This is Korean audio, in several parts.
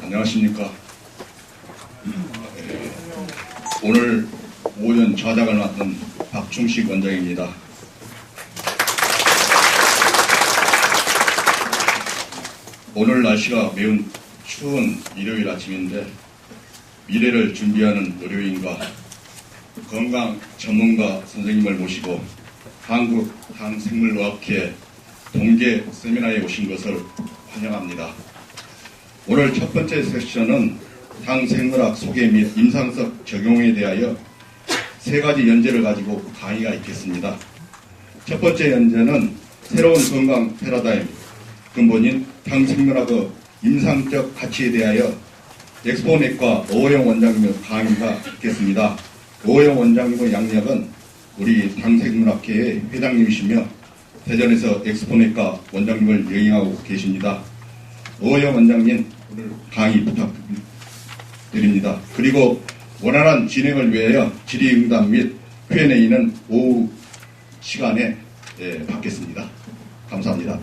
안녕하십니까. 오늘 오전 좌장을 맡은 박충식 원장입니다. 오늘 날씨가 매우 추운 일요일 아침인데 미래를 준비하는 의료인과 건강 전문가 선생님을 모시고 한국 항생물의학회 동계 세미나에 오신 것을 환영합니다. 오늘 첫 번째 세션은 항생물학 소개 및 임상적 적용에 대하여 세 가지 연제를 가지고 강의가 있겠습니다. 첫 번째 연제는 새로운 건강 패러다임 근본인 항생물학의 임상적 가치에 대하여 엑스포넷과 오호영 원장님의 강의가 있겠습니다. 오호영 원장님의 양력은 우리 항생물학회의 회장님이시며 대전에서 엑스포넷과 원장님을 영위하고 계십니다. 오호영 원장님 오늘 강의 부탁드립니다. 그리고 원활한 진행을 위하여 질의응답 및 Q&A는 오후 시간에 받겠습니다. 감사합니다.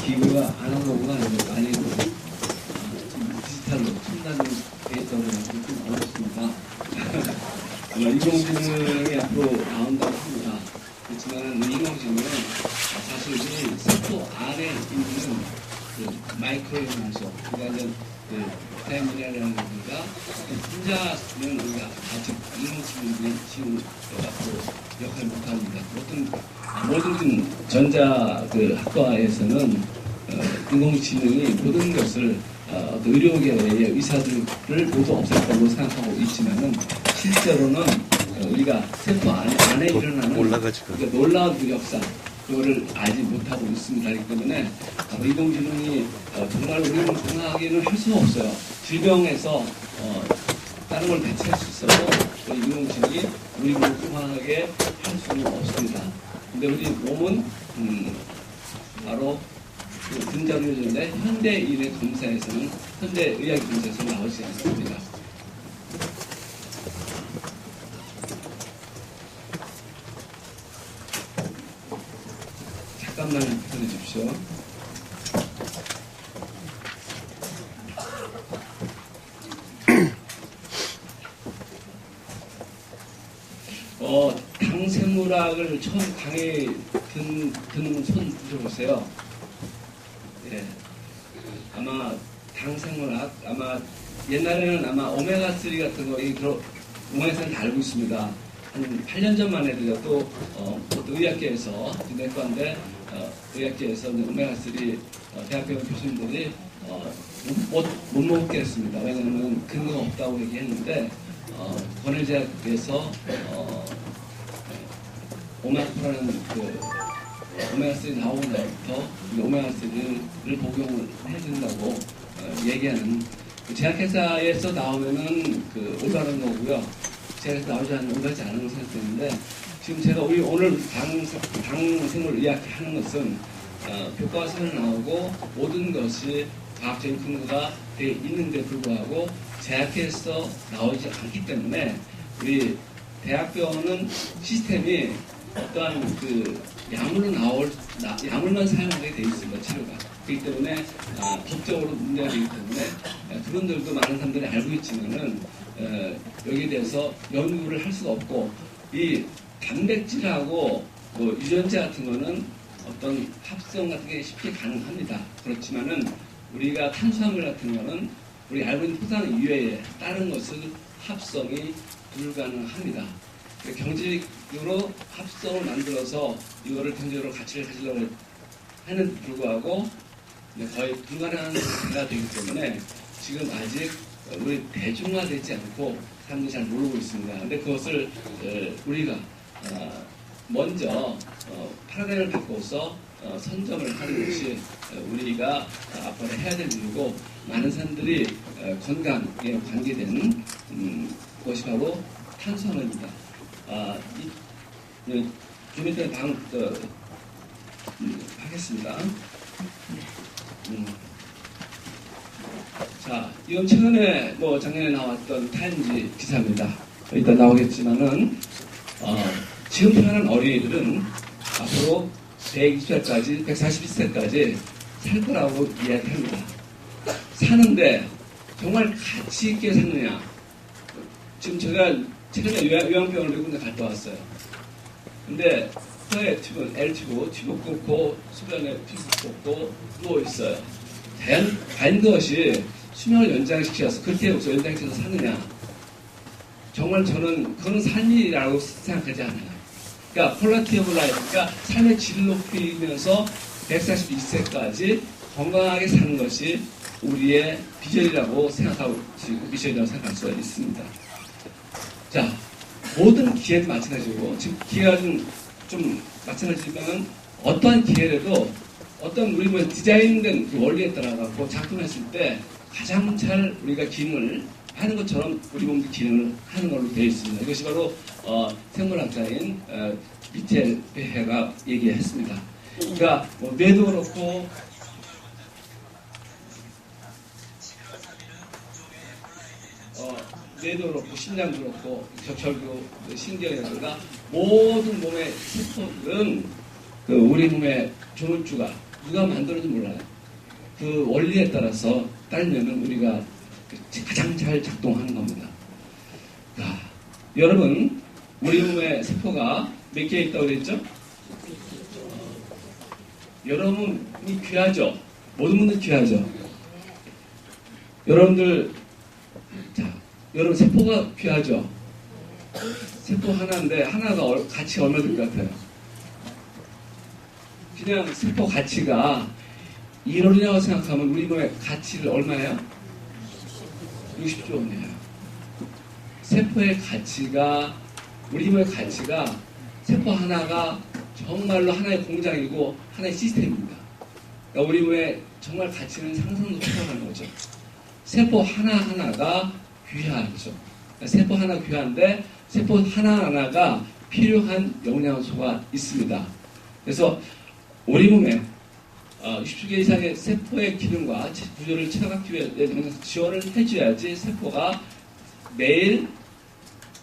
기구가 아날로그가 아니고 디지털로 첨단이 데이터를 좀 어렵습니다. 인공지능이 앞으로 나온다고 합니다. 그렇지만 인공지능은 사실 세포 안에 있는 그 마이크로 요소, 그러니까 프라이머리라는 우리가 혼자는 우리가 아직 인공지능이 앞으로 역할을 못합니다. 모든 전자 학과에서는 인공지능이 모든 것을 의료계의 의사들을 모두 없앨 거로 생각하고 있지만은 실제로는 우리가 세포 안에 일어나는 놀라운 그 역사 그거를 알지 못하고 있습니다. 그렇기 때문에 인공지능이 정말 우리를 건강하게는 할 수가 없어요. 질병에서 다른 걸 대체할 수 있어도 인공지능이 우리를 건강하게 할 수는 없습니다. 근데 우리 몸은 바로 근자로 이루어지는데 현대인의 검사에서는 현대의학 검사에서는 나오지 않습니다. 잠깐만 기다려 주십시오. 당생물학을 처음 강의 듣는 손 들어보세요. 예. 아마 당생물학, 아마 옛날에는 아마 오메가3 같은 거, 오메가3는 다 알고 있습니다. 한 8년 전만 해도 또 의학계에서, 내과인데, 의학계에서 오메가3 대학교 교수님들이 못 먹게 했습니다. 왜냐하면 근거가 없다고 얘기했는데, 권일대학에서 오메가3라는 오메가3 나오고 나부터 오메가3를 복용을 해준다고 얘기하는 제약회사에서 나오면은 오가는 거고요. 제약회사 나오지 않는 오가지 않은 걸 생각했는데 지금 제가 오늘 당생물 이야기하는 것은 교과서에 나오고 모든 것이 과학적인 근거가 되어 있는데 불구하고 제약회사에서 나오지 않기 때문에 우리 대학병원은 시스템이 어떠한 약물만 사용하게 되어 있습니다. 치료가. 그렇기 때문에 법적으로 문제가 되기 때문에 그분들도 많은 사람들이 알고 있지만은 여기에 대해서 연구를 할 수가 없고 이 단백질하고 유전자 같은 거는 어떤 합성 같은 게 쉽게 가능합니다. 그렇지만은 우리가 탄수화물 같은 거는 우리 알고 있는 토산 이외에 다른 것을 합성이 불가능합니다. 경제적으로 합성을 만들어서 이거를 경제적으로 가치를 가지려고 하는 불구하고 거의 불가능한 상태가 되기 때문에 지금 아직 우리 대중화되지 않고 사람들이 잘 모르고 있습니다. 근데 그것을 우리가 먼저 파라다임을 바꿔서 선점을 하는 것이 우리가 앞으로 해야 될 일이고 많은 사람들이 건강에 관계된 것이 바로 탄수화물입니다. 좀 이따 하겠습니다. 자, 이건 최근에 작년에 나왔던 타임지 기사입니다. 이따 나오겠지만은 지금 태어난 어린이들은 앞으로 120세까지, 141세까지 살 거라고 이야기합니다. 사는데 정말 가치 있게 사느냐? 지금 제가 최근에 요양병원을 몇 군데 갔다 왔어요. 근데 혀에 튜브, L튜브, 튜브 꽂고 수변에 튜브 꽂고 누워있어요. 반드시 수명을 연장시켜서 그렇게 해서 연장시켜서 사느냐? 정말 저는 그건 삶이라고 생각하지 않아요. 그러니까 퀄리티 오브 라이프, 그러니까 삶의 질을 높이면서 141세까지 건강하게 사는 것이 우리의 비전이라고 생각하고 미션이라고 생각할 수가 있습니다. 자, 모든 기회도 마찬가지고 지금 기회가 좀 마찬가지지만 어떠한 기회라도 어떤 우리 디자인된 그 원리에 따라 갖고 작동했을 때 가장 잘 우리가 기능을 하는 것처럼 우리 몸도 기능을 하는 걸로 되어 있습니다. 이것이 바로 생물학자인 미첼 베헤가 얘기했습니다. 그러니까 뇌도 그렇고 뇌도 그렇고 심장도 그렇고 절교 신경이라든가 모든 몸의 세포들은 우리 몸의 조물주가 누가 만들었는지 몰라요. 그 원리에 따라서 따르면은 우리가 가장 잘 작동하는 겁니다. 여러분, 우리 몸의 세포가 몇 개 있다고 그랬죠? 여러분이 귀하죠? 모든 분들 귀하죠? 여러분들, 여러분 세포가 귀하죠? 세포 하나인데, 하나가 가치가 얼마 될 것 같아요? 그냥 세포 가치가 1원이라고 생각하면 우리 몸의 가치를 얼마예요? 60조 원이에요. 세포의 가치가, 우리 몸의 가치가 세포 하나가 정말로 하나의 공장이고 하나의 시스템입니다. 그러니까 우리 몸의 정말 가치는 상상도 초월하는 거죠. 세포 하나하나가 귀하죠. 그러니까 세포 하나 귀한데 세포 하나하나가 필요한 영양소가 있습니다. 그래서 우리 몸에 60개 이상의 세포의 기능과 구조를 채워가기 위해 지원을 해줘야지 세포가 매일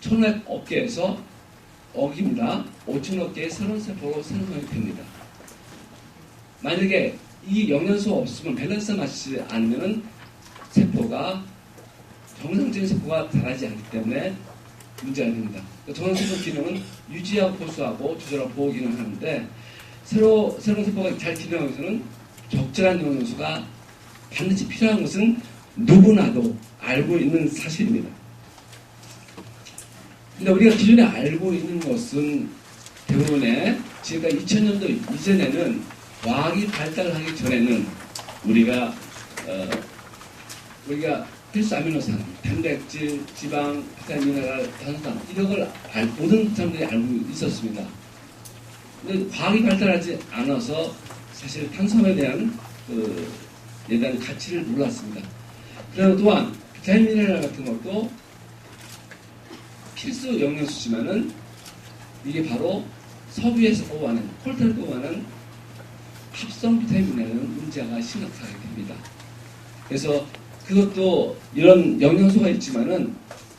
1,000억 개에서 억입니다. 5,000억 개의 새로운 세포로 생성이 됩니다. 만약에 이 영양소가 없으면 밸런스 맞지 않으면 세포가 정상적인 세포가 자라지 않기 때문에 문제가 됩니다. 정상세포 기능은 유지하고 보수하고 조절하고 보호 기능을 하는데 새로운 세포가 잘 기능하기 위해서는 적절한 영양소가 반드시 필요한 것은 누구나도 알고 있는 사실입니다. 근데 우리가 기존에 알고 있는 것은 대부분의 지금까지 2000년도 이전에는 과학이 발달하기 전에는 우리가 필수 아미노산, 단백질, 지방, 비타민, 미네랄, 탄산 이런 걸 모든 사람들이 알고 있었습니다. 근데 과학이 발달하지 않아서 사실 탄수화물에 대한 대한 가치를 몰랐습니다. 그리고 또한 비타민, 미네랄 같은 것도 필수 영양소지만은 이게 바로 서부에서 오가는 콜테를 오가는 합성 비타민 미네랄은 문제가 심각하게 됩니다. 그래서 그것도 이런 영양소가 있지만은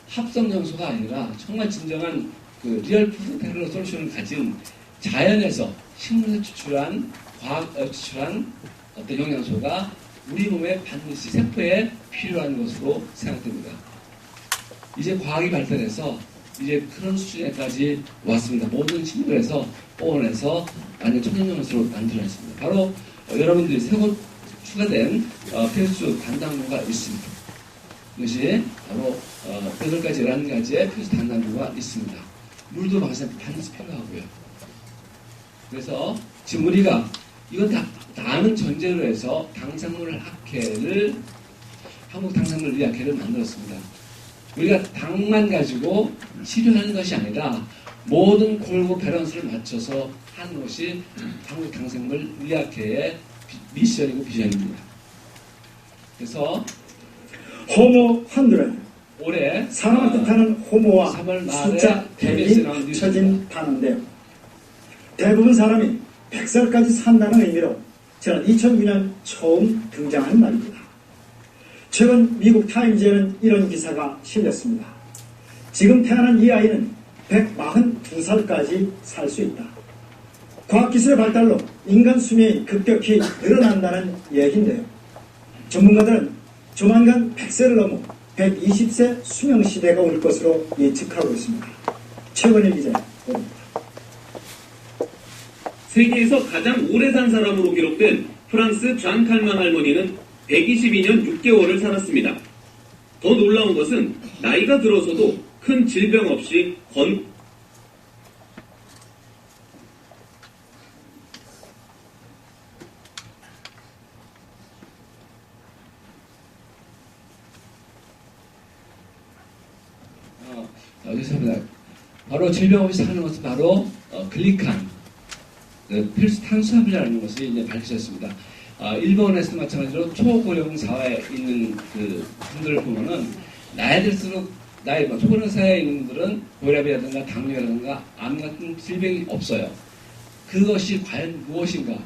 합성 영양소가 아니라 정말 진정한 그 리얼 푸드 테크놀로지 솔루션을 가진 자연에서 식물에서 추출한 추출한 어떤 영양소가 우리 몸에 반드시 세포에 필요한 것으로 생각됩니다. 이제 과학이 발달해서 이제 그런 수준에까지 왔습니다. 모든 식물에서 뽑아내서 완전 천연영양소로 만들어냈습니다. 바로 여러분들이 새로 추가된 필수 단당류가 있습니다. 이것이 바로 8가지, 11가지의 필수 단당류가 있습니다. 물도 반드시 필요하고요. 그래서 지금 우리가 이건 다 아는 전제로 해서 당산물 학회를 한국 당산물 의학회를 만들었습니다. 우리가 당만 가지고 치료하는 것이 아니라 모든 골고 밸런스를 맞춰서 하는 것이 한국 당산물 의학회의 미션이고 비전입니다. 그래서 호모 환두는 올해 사람을 뜻하는 호모와 3월 말에 숫자 TBS에 100이 나온 합쳐진 단어인데요. 대부분 사람이 100살까지 산다는 의미로 저는 2002년 처음 등장한 말입니다. 최근 미국 타임즈에는 이런 기사가 실렸습니다. 지금 태어난 이 아이는 142살까지 살 수 있다. 과학기술의 발달로 인간 수명이 급격히 늘어난다는 얘기인데요. 전문가들은 조만간 100세를 넘어 120세 수명시대가 올 것으로 예측하고 있습니다. 최근의 기자입니다. 세계에서 가장 오래 산 사람으로 기록된 프랑스 잔 칼만 할머니는 122년 6개월을 살았습니다. 더 놀라운 것은 나이가 들어서도 큰 질병 없이 여기서입니다. 바로 질병 없이 사는 것은 바로 글리칸, 필수 탄수화물이라는 것을 이제 밝히셨습니다. 일본에서도 마찬가지로 초고령 사회에 있는 그 분들을 보면은 나이 들수록 초고령 사회에 있는 분들은 고혈압이라든가 당뇨라든가 암 같은 질병이 없어요. 그것이 과연 무엇인가?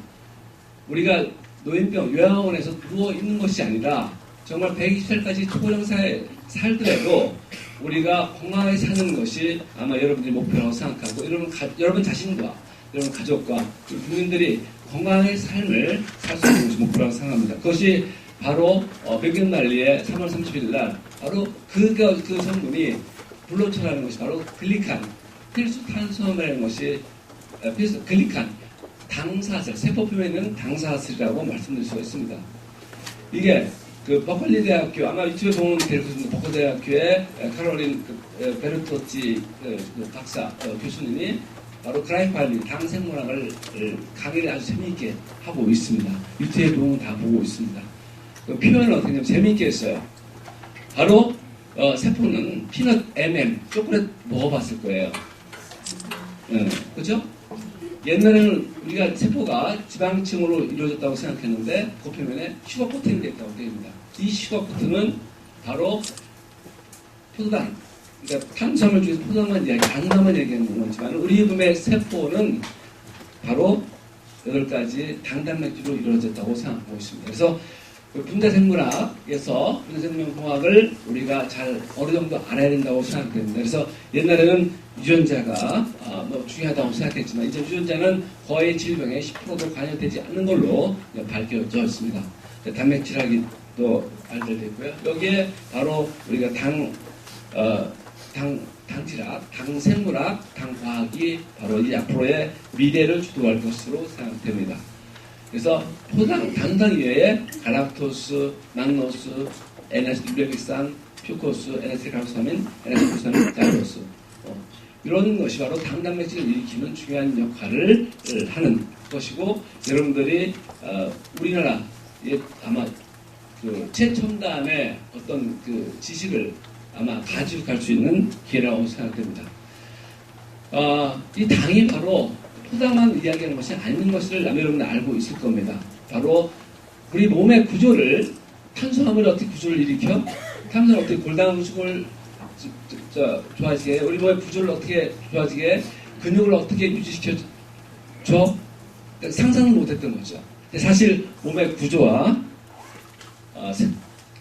우리가 노인병 요양원에서 누워 있는 것이 아니라 정말 120살까지 초고령 사회에 살더라도 우리가 건강하게 사는 것이 아마 여러분들이 목표라고 생각하고 여러분 자신과 여러분 가족과 국민들이 건강의 삶을 살 수 있는 것이 목표라고 생각합니다. 그것이 바로 백년날리의 3월 30일 날 바로 그 성분이 불로초라는 것이 바로 글리칸, 필수 탄수화물이라는 것이 필수 글리칸, 당사슬, 세포 표면에 있는 당사슬이라고 말씀드릴 수가 있습니다. 이게 그 버클리 대학교 아마 유튜브에 보면 될 것입니다. 버클리 대학교의 카롤린 베르토치 박사 교수님이 바로 그라이파리 당생물학을 강의를 아주 재미있게 하고 있습니다. 유튜브에 보면 다 보고 있습니다. 그 표현을 어떻게 하냐면 재미있게 했어요. 바로 세포는 피넛 M&M 초콜릿 먹어봤을 거예요. 그렇죠? 옛날에는 우리가 세포가 지방층으로 이루어졌다고 생각했는데 그 표면에 슈거 코팅이 됐다고 됩니다. 이 슈거 코팅은 바로 포도당, 그러니까 탄수화물 중에서 포도당만 얘기하는 거지만 우리 몸의 세포는 바로 8가지 당단맥주로 이루어졌다고 생각하고 있습니다. 그래서 분자생물학에서 분자생명공학을 우리가 잘 어느 정도 알아야 된다고 생각됩니다. 그래서 옛날에는 유전자가 뭐 중요하다고 생각했지만 이제 유전자는 거의 질병에 10%도 관여되지 않는 걸로 밝혀져 있습니다. 단백질학이 또 발달됐고요. 여기에 바로 우리가 당질학, 당생물학, 당과학이 바로 이 앞으로의 미래를 주도할 것으로 생각됩니다. 그래서 당당 이외에 갈락토스, 망노스, NS-유레빅산, 퓨코스, NS-갈로사민, NS-글루타민, 자이로스 이런 것이 바로 당단백질을 일으키는 중요한 역할을 하는 것이고 여러분들이 우리나라에 아마 그 최첨단의 어떤 그 지식을 아마 가지고 갈 수 있는 기회라고 생각됩니다. 이 당이 바로 포장만 이야기하는 것이 아닌 것을 여러분은 알고 있을 겁니다. 바로 우리 몸의 구조를 탄수화물이 어떻게 구조를 일으켜? 탄수화물이 어떻게 골다공증을 좋아지게? 우리 몸의 구조를 어떻게 좋아지게? 근육을 어떻게 유지시켜 줘? 상상을 못했던 거죠. 근데 사실 몸의 구조와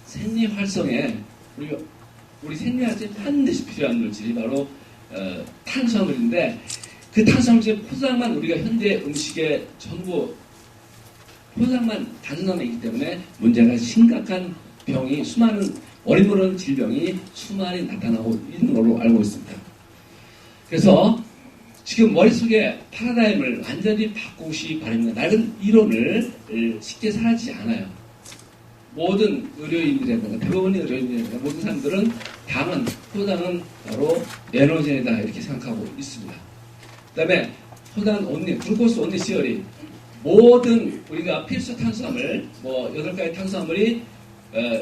생리 활성에 우리 생리활성에 반드시 필요한 물질이 바로 탄수화물인데 그 탄수화물 포장만 우리가 현대 음식의 전부 포장만 단순함에 있기 때문에 문제가 심각한 병이 수많은 어린 모르는 질병이 수많이 나타나고 있는 걸로 알고 있습니다. 그래서 지금 머릿속에 파라다임을 완전히 바꾸시 바랍니다. 낡은 이론을 쉽게 사라지지 않아요. 모든 의료인들이라든가 대부분의 의료인들이라든가 모든 사람들은 당은 포장은 바로 에너지이다 이렇게 생각하고 있습니다. 그 다음에 포장 온리, 글루코스 온리 시어리 모든 우리가 필수 탄수화물 8가지 탄수화물이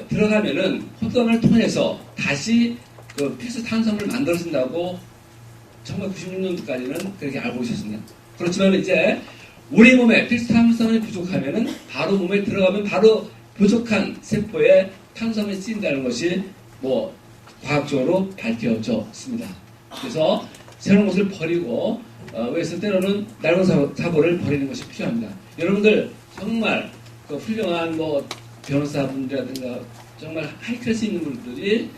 들어가면은 포장을 통해서 다시 그 필수 탄수화물을 만들어진다고 1996년도까지는 그렇게 알고 있었습니다. 그렇지만 이제 우리 몸에 필수 탄수화물이 부족하면은 바로 몸에 들어가면 바로 부족한 세포에 탄수화물이 쓰인다는 것이 과학적으로 밝혀졌습니다. 그래서 새로운 것을 버리고 그래서 때로는 낡은 사고를 버리는 것이 필요합니다. 여러분들 정말 그 훌륭한 변호사분들이라든가 정말 하이클래스 있는 분들이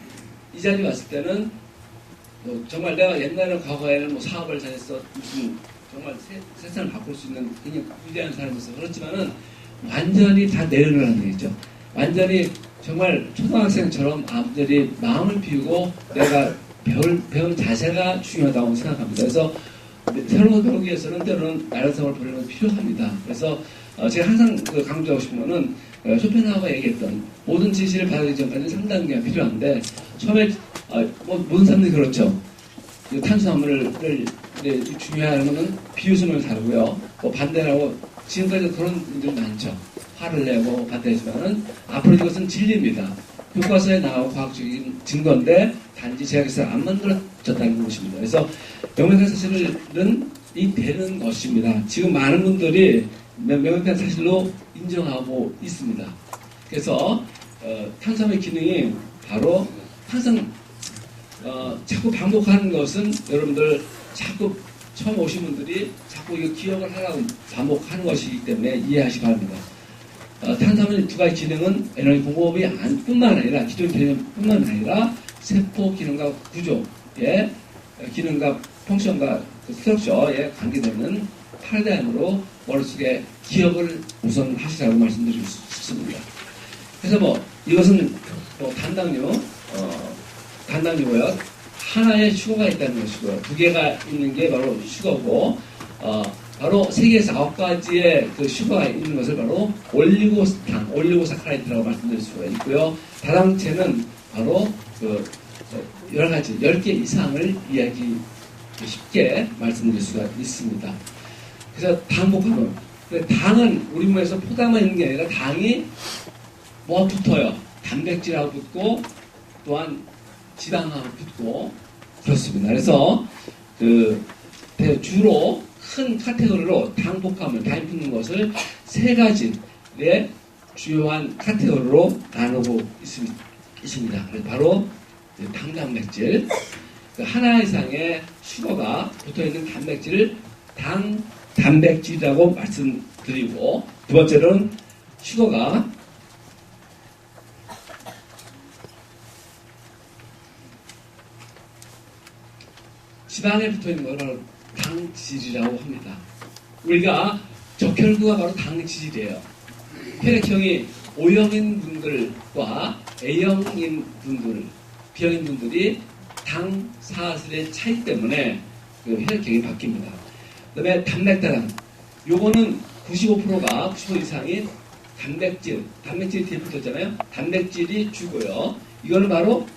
이 자리에 왔을 때는 정말 내가 옛날에 과거에는 사업을 잘했어 무슨 정말 세상을 바꿀 수 있는 그냥 위대한 사람이었어. 그렇지만은 완전히 다 내려놓는 얘기죠. 완전히 정말 초등학생처럼 아버들이 마음을 비우고 내가 배울 자세가 중요하다고 생각합니다. 그래서 새로운 걸 배우기 위해서는 때로는 나련성을 버리는 것이 필요합니다. 그래서 제가 항상 강조하고 싶은 거는 쇼펜하우어가 얘기했던 모든 지시를 받아들이기 전까지 3단계가 필요한데 처음에 모든 사람들이 그렇죠. 탄수화물을 중요한 거는 비웃음을 사고요. 반대라고 지금까지 그런 분들이 많죠. 화를 내고 반대하지만은 앞으로 이것은 진리입니다. 교과서에 나온 과학적인 증거인데 단지 제약에서 안 만들어졌다는 것입니다. 그래서 명백한 사실은 이 되는 것입니다. 지금 많은 분들이 명백한 사실로 인정하고 있습니다. 그래서 탄수화물 기능이 바로 항상 자꾸 반복하는 것은 여러분들 자꾸 처음 오신 분들이 자꾸 이거 기억을 하라고 반복하는 것이기 때문에 이해하시기 바랍니다. 탄수화물 두 가지 기능은 에너지 공급이 뿐만 아니라 기존 개념뿐만 아니라 세포 기능과 구조의 기능과 펑션과 스트럭처에 관계되는 파라다임으로 머릿속에 기억을 우선 하시라고 말씀드리고 싶습니다. 그래서 이것은 단당류고요. 하나의 슈거가 있다는 것이고요. 두 개가 있는 게 바로 슈거고, 바로 세계에서 9가지의 그 슈거가 있는 것을 바로 올리고사카라이드라고 말씀드릴 수가 있고요. 다당체는 바로 여러 가지 10개 이상을 쉽게 말씀드릴 수가 있습니다. 그래서 반복하는. 당은 우리 몸에서 포당만 있는 게 아니라 당이 붙어요. 단백질하고 붙고 또한 지방하고 붙고 그렇습니다. 그래서 주로 큰 카테고리로 당복함을 다임 붙는 것을 3가지의 주요한 카테고리로 나누고 있습니다. 바로 당단백질, 하나 이상의 슈거가 붙어있는 단백질을 단백질이라고 드리고, 두 번째로는 슈거가 지방에 붙어있는 것을 당지질이라고 합니다. 우리가 적혈구가 바로 당지질이에요. 혈액형이 O형인 분들과 A형인 분들, B형인 분들이 당사슬의 차이 때문에 그 혈액형이 바뀝니다. 그 다음에 단백다당. 요거는 95%가 95% 이상인 단백질이 뒤에 붙었잖아요. 단백질이 주고요. 이거는 바로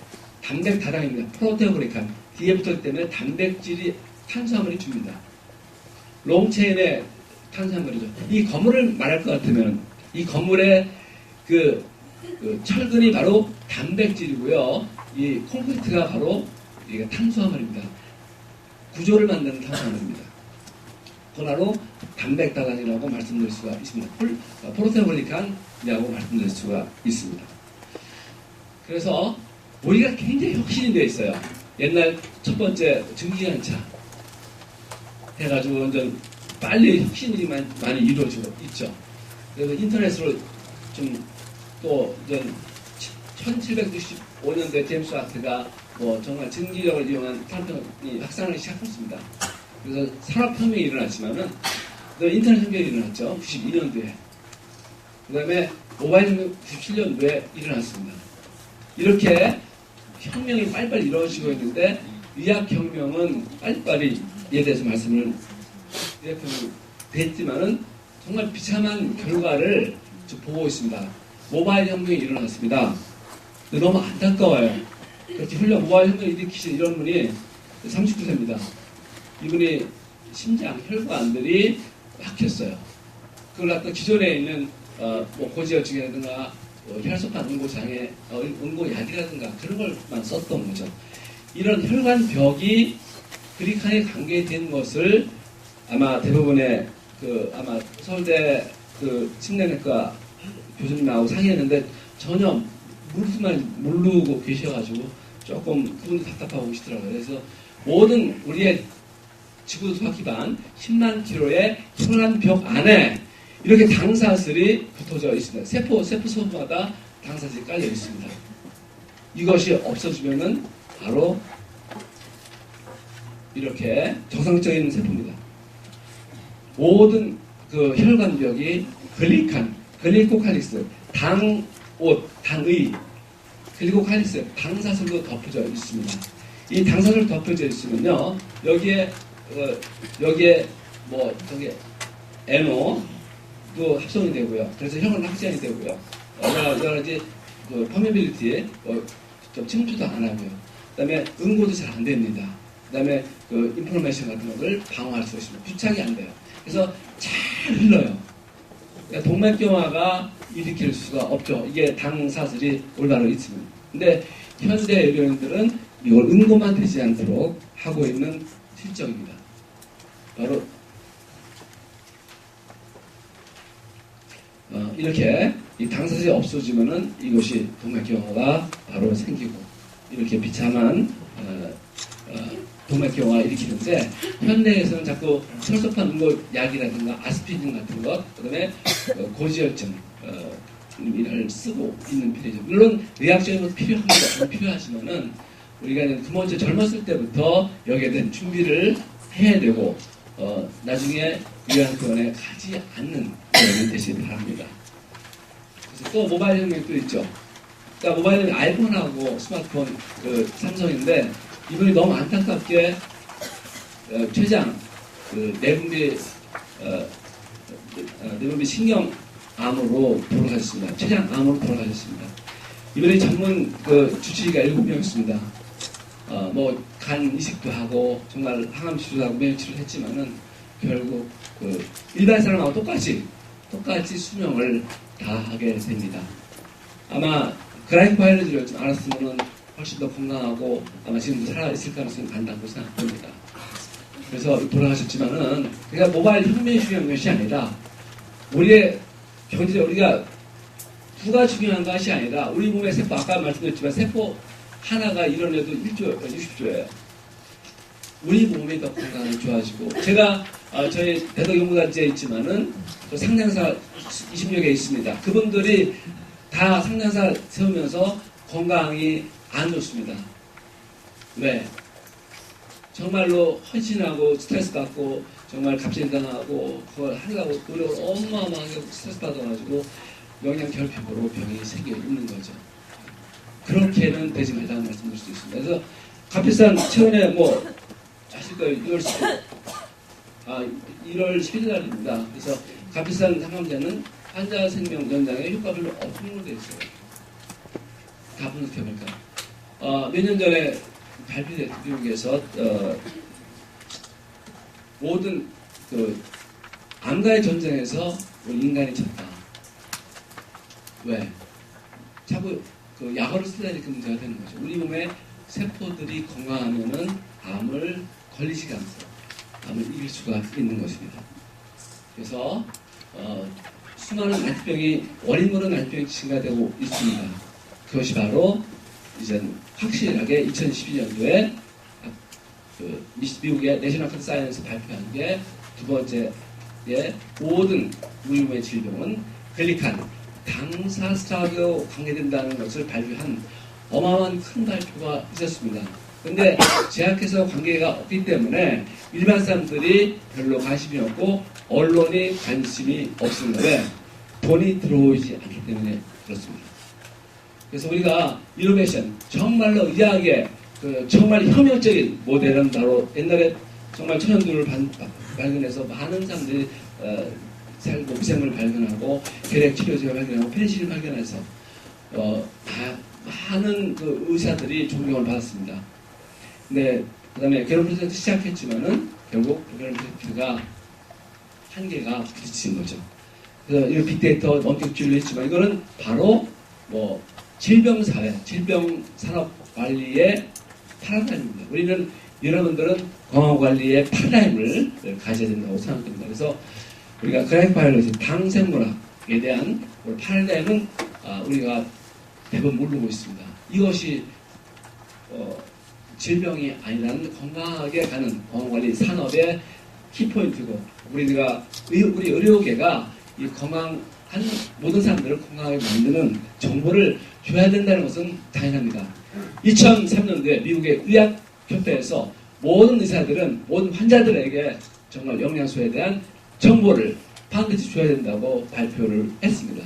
단백다당입니다. 프로테오그리칸. 뒤에 붙었기 때문에 단백질이 탄수화물이 줍니다. 롱체인의 탄수화물이죠. 이 건물을 말할 것 같으면 이 건물의 그 철근이 바로 단백질이고요. 이 콘크리트가 바로 이게 탄수화물입니다. 구조를 만드는 탄수화물입니다. 그거로 단백다당이라고 말씀드릴 수가 있습니다. 프로테오글리칸이라고 말씀드릴 수가 있습니다. 그래서 우리가 굉장히 혁신이 되어 있어요. 옛날 첫 번째 증기관차 해가지고 완전 빨리 혁신이 많이 이루어지고 있죠. 그래서 인터넷으로 좀 또 1795년도에 제임스 와트가 뭐 정말 증기력을 이용한 산업이 확산을 시작했습니다. 그래서 산업혁명이 일어났지만은 인터넷 혁명이 일어났죠. 92년도에. 그 다음에 모바일 혁명 97년도에 일어났습니다. 이렇게 혁명이 빨리빨리 이루어지고 있는데 의학혁명은 빨리빨리에 대해서 말씀을 됐지만은 정말 비참한 결과를 보고 있습니다. 모바일 혁명이 일어났습니다. 너무 안타까워요. 그렇게 훌륭한 모바일 혁명을 일으키신 이런 분이 39세입니다. 이분이 심장, 혈관들이 막혔어요. 그걸 갖다 기존에 있는 뭐 고지혈증이라든가 혈소판 응고장애, 응고약이라든가 그런 걸만 썼던 거죠. 이런 혈관벽이 글리칸에 관계된 것을 아마 대부분의 아마 서울대 심내내과 교수님하고 상의했는데 전혀 모르고 계셔가지고 조금 그분이 답답하고 계시더라고요. 그래서 모든 우리의 지구소화 기반 10만 킬로의 혈관벽 안에 이렇게 당사슬이 붙어져 있습니다. 세포마다 당사슬이 깔려 있습니다. 이것이 없어지면은 바로 이렇게 정상적인 세포입니다. 모든 그 혈관벽이 글리코칼릭스, 당의, 글리코칼릭스, 당사슬로 덮여져 있습니다. 이 당사슬로 덮여져 있으면요, 여기에 NO도 합성이 되고요. 그래서 혈관 확장이 되고요. 여러 가지 퍼메빌리티에 좀 침투도 안 하고요. 그 다음에 응고도 잘 안 됩니다. 그 다음에 인포메이션 같은 것을 방어할 수 있습니다. 부착이 안 돼요. 그래서 잘 흘러요. 그러니까 동맥경화가 일으킬 수가 없죠. 이게 당사슬이 올바로 있으면. 근데 현대 의료인들은 이걸 응고만 되지 않도록 하고 있는 실정입니다. 바로 이렇게 이 당사슬이 없어지면은 이것이 동맥경화가 바로 생기고 이렇게 비참한 동맥경화 일으키는데 현대에서는 자꾸 혈소판 응고 약이라든가 아스피린 같은 것, 그다음에 고지혈증 을 쓰고 있는 편이죠. 물론 의학적인 것도 필요하지만은 우리가 먼저 젊었을 때부터 여기에 대한 준비를 해야 되고 나중에 의학병원에 가지 않는 경우는 되시기 바랍니다. 그래서 또 모바일 혁명이 또 있죠. 그러니까 모바일은 아이폰하고 스마트폰 삼성인데 이분이 너무 안타깝게 췌장 내분비 신경암으로 돌아가셨습니다. 췌장암으로 돌아가셨습니다. 이분이 전문 주치의가 7명이었습니다. 뭐 간 이식도 하고 정말 항암 치료도 하고 면역치료를 했지만은 결국 일반 사람하고 똑같이 수명을 다하게 됩니다. 아마 그라이코바이러즈를 좀 알았으면은 훨씬 더 건강하고 아마 지금도 살아있을 가능성이 간다고 생각합니다. 그래서 돌아가셨지만은 그러니까 모바일 혁명이 중요한 것이 아니라 우리의 경제 우리가 두가 중요한 것이 아니라 우리 몸의 세포 아까 말씀드렸지만 세포 하나가 이뤄내도 1조, 60조예요. 우리 몸이 더 건강하게 좋아지고 제가 저희 대덕연구단지에 있지만은 또 상량사 20여 개 있습니다. 그분들이 다 상량사 세우면서 건강이 안 좋습니다. 왜? 정말로 헌신하고 스트레스 받고 정말 갑질당하고 그걸 하려고 노력을 어마어마하게 스트레스 받아가지고 영양 결핍으로 병이 생겨 있는 거죠. 그렇게는 되지 말라는 말씀드릴 수 있습니다. 그래서 값비싼 최근에 뭐 아실 거예요. 1월 11일 날입니다. 그래서 값비싼 항암제는 환자 생명 연장에 효과별로 없는 되어 있어요. 다 분석해볼까? 몇 년 전에 발표된 미국에서 모든 그 암과의 전쟁에서 우리 인간이 졌다. 왜? 자꾸 그 약을 쓰다니까 문제가 되는 거죠. 우리 몸의 세포들이 건강하면은 암을 걸리지가 않고 암을 이길 수가 있는 것입니다. 그래서 수많은 알병이 어린모는 알병이 증가되고 있습니다. 그것이 바로 이제 확실하게 2012년도에 그 미국의 내셔널 컨 사이언스 발표한 게 두 번째에 모든 우리 몸의 질병은 글리칸 당사스하고 관계된다는 것을 발표한 어마어마한 큰 발표가 있었습니다. 근데 제약해서 관계가 없기 때문에 일반 사람들이 별로 관심이 없고 언론이 관심이 없습니다. 왜? 돈이 들어오지 않기 때문에 그렇습니다. 그래서 우리가 이노베이션, 정말로 의학의 정말 혁명적인 모델은 바로 옛날에 정말 천연두를 발견해서 많은 사람들이 살고 위생을 발견하고 결핵 치료제를 발견하고 페니실린 발견해서 많은 그 의사들이 존경을 받았습니다. 근데 그다음에 결혼 프로젝트 시작했지만은 결국 결혼 프로젝트가 한계가 부딪힌 거죠. 그래서 이 빅데이터 원격주의를 했지만 이거는 바로 뭐 질병사회, 질병산업관리의 파라다임입니다. 우리는 여러분들은 건강관리의 파라다임을 가져야 된다고 생각합니다. 그래서 우리가 그라이크 바이올로지, 당생물학에 대한 파라다임은 우리가 대부분 모르고 있습니다. 이것이 질병이 아니라는 건강하게 가는 건강관리 산업의 키포인트고 우리 의료계가 이 건강한 모든 사람들을 건강하게 만드는 정보를 줘야 된다는 것은 당연합니다. 2003년도에 미국의 의학협회에서 모든 의사들은 모든 환자들에게 정말 영양소에 대한 정보를 반드시 줘야 된다고 발표를 했습니다.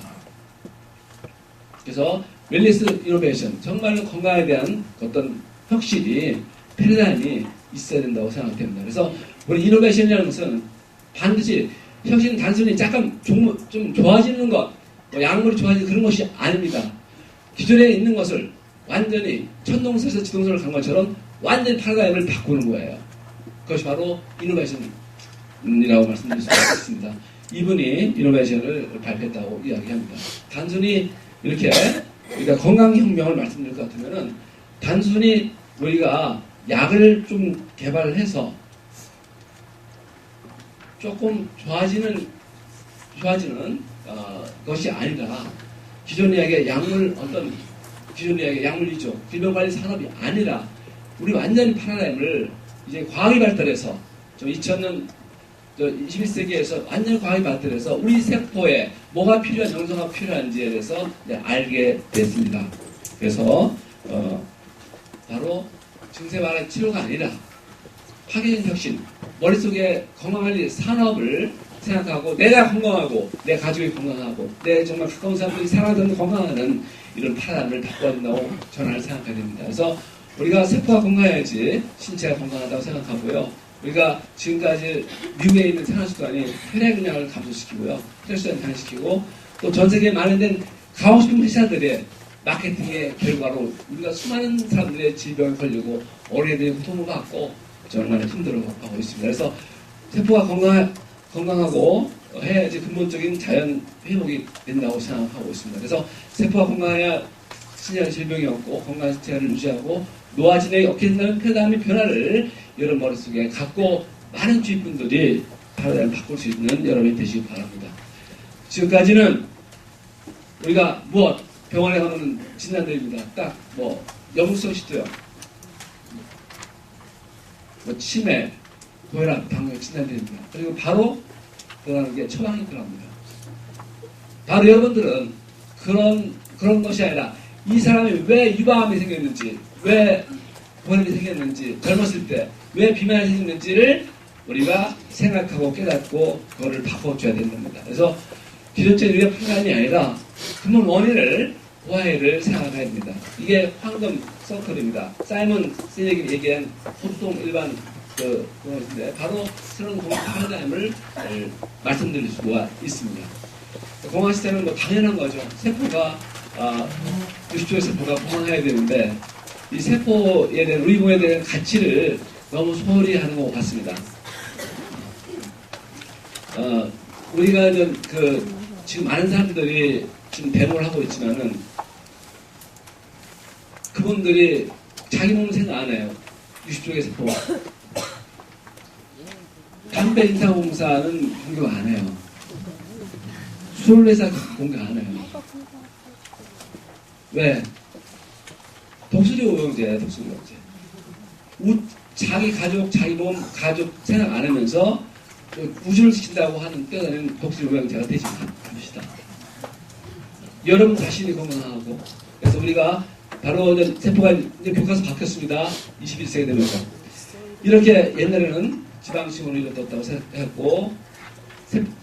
그래서 웰니스 이노베이션, 정말로 건강에 대한 어떤 혁신이 패러다임이 있어야 된다고 생각됩니다. 그래서 우리 이노베이션이라는 것은 반드시 혁신은 단순히 약간 좀 좋아지는 것, 뭐 약물이 좋아지는 그런 것이 아닙니다. 기존에 있는 것을 완전히 천동설에서 지동설을 간 것처럼 완전히 파라다임을 바꾸는 거예요. 그것이 바로 이노베이션이라고 말씀드릴 수 있습니다. 이분이 이노베이션을 발표했다고 이야기합니다. 단순히 이렇게 우리가 건강혁명을 말씀드릴 것 같으면은 단순히 우리가 약을 좀 개발해서 조금 좋아지는 것이 아니라 기존 의학의 기존 의학의 약물이죠. 질병관리 산업이 아니라 우리 완전히 파라다임을 이제 과학이 발달해서 2000년 21세기에서 완전히 과학이 발달해서 우리 세포에 뭐가 필요한 영양소가 필요한지에 대해서 알게 됐습니다. 그래서 바로 증세 완화 치료가 아니라 파괴적인 혁신, 머릿속에 건강관리 산업을 생각하고 내가 건강하고 내 가족이 건강하고 내 정말 가까운 사람들이 살아가는 건강하는 이런 파라다임을 바꿔야 된다고 저는 생각해야 됩니다. 그래서 우리가 세포가 건강해야지 신체가 건강하다고 생각하고요. 우리가 지금까지 미국에 있는 생활습관이 혈액량을 감소시키고요. 혈액순환을 강화시키고 또 전 세계에 많은 데는 가공식품 회사들의 마케팅의 결과로 우리가 수많은 사람들의 질병에 걸리고 어린애들이 고통을 받고 정말 힘들어하고 있습니다. 그래서 세포가 건강하고 해야지 근본적인 자연 회복이 된다고 생각하고 있습니다. 그래서 세포가 건강해야 신체의 질병이 없고 건강한 신체를 유지하고 노화 진행이 없게 된다는 패러다임의 변화를 여러분 머릿속에 갖고 많은 주위분들이 파라다임을 바꿀 수 있는 여러분이 되시기 바랍니다. 지금까지는 우리가 병원에 가면 진단드립니다. 딱 영국성 시도요. 뭐 치매, 고혈압, 당뇨 진단됩니다. 그리고 바로 들어가는 게 처방이 들어갑니다. 바로 여러분들은 그런 것이 아니라 이 사람이 왜 유방암이 생겼는지, 왜 고혈압이 생겼는지, 젊었을 때 왜 비만이 생겼는지를 우리가 생각하고 깨닫고 그거를 바꿔줘야 된답니다. 그래서 기존적인 의학 판단이 아니라 근본 원인을 호화해를 생각해야 됩니다. 이게 황금 서클입니다. 사이먼 시넥이 얘기한 보통 일반 그것인데 바로 새로운 공학 패러다임을 말씀드릴 수가 있습니다. 공학 시스템은 뭐 당연한 거죠. 세포가 60조의 세포가 공학해야 되는데 이 세포에 대한 의무에 대한 가치를 너무 소홀히 하는 것 같습니다. 우리가 지금 많은 사람들이 지금 대목을 하고 있지만은 그분들이 자기 몸을 생각 안 해요. 60조의 세포가. 담배 인사공사는 공격 안 해요. 술회사 공격 안 해요. 왜? 독수리 오형제. 자기 가족, 자기 몸, 가족 생각 안 하면서 우주를 지킨다고 하는 때는 독수리 오형제가 되지 맙시다. 여러분 자신이 건강하고. 그래서 우리가 바로 세포가 이제 교과서 바뀌었습니다. 21세기 되면서. 이렇게 옛날에는 지방층으로 이루어졌다고 생각했고,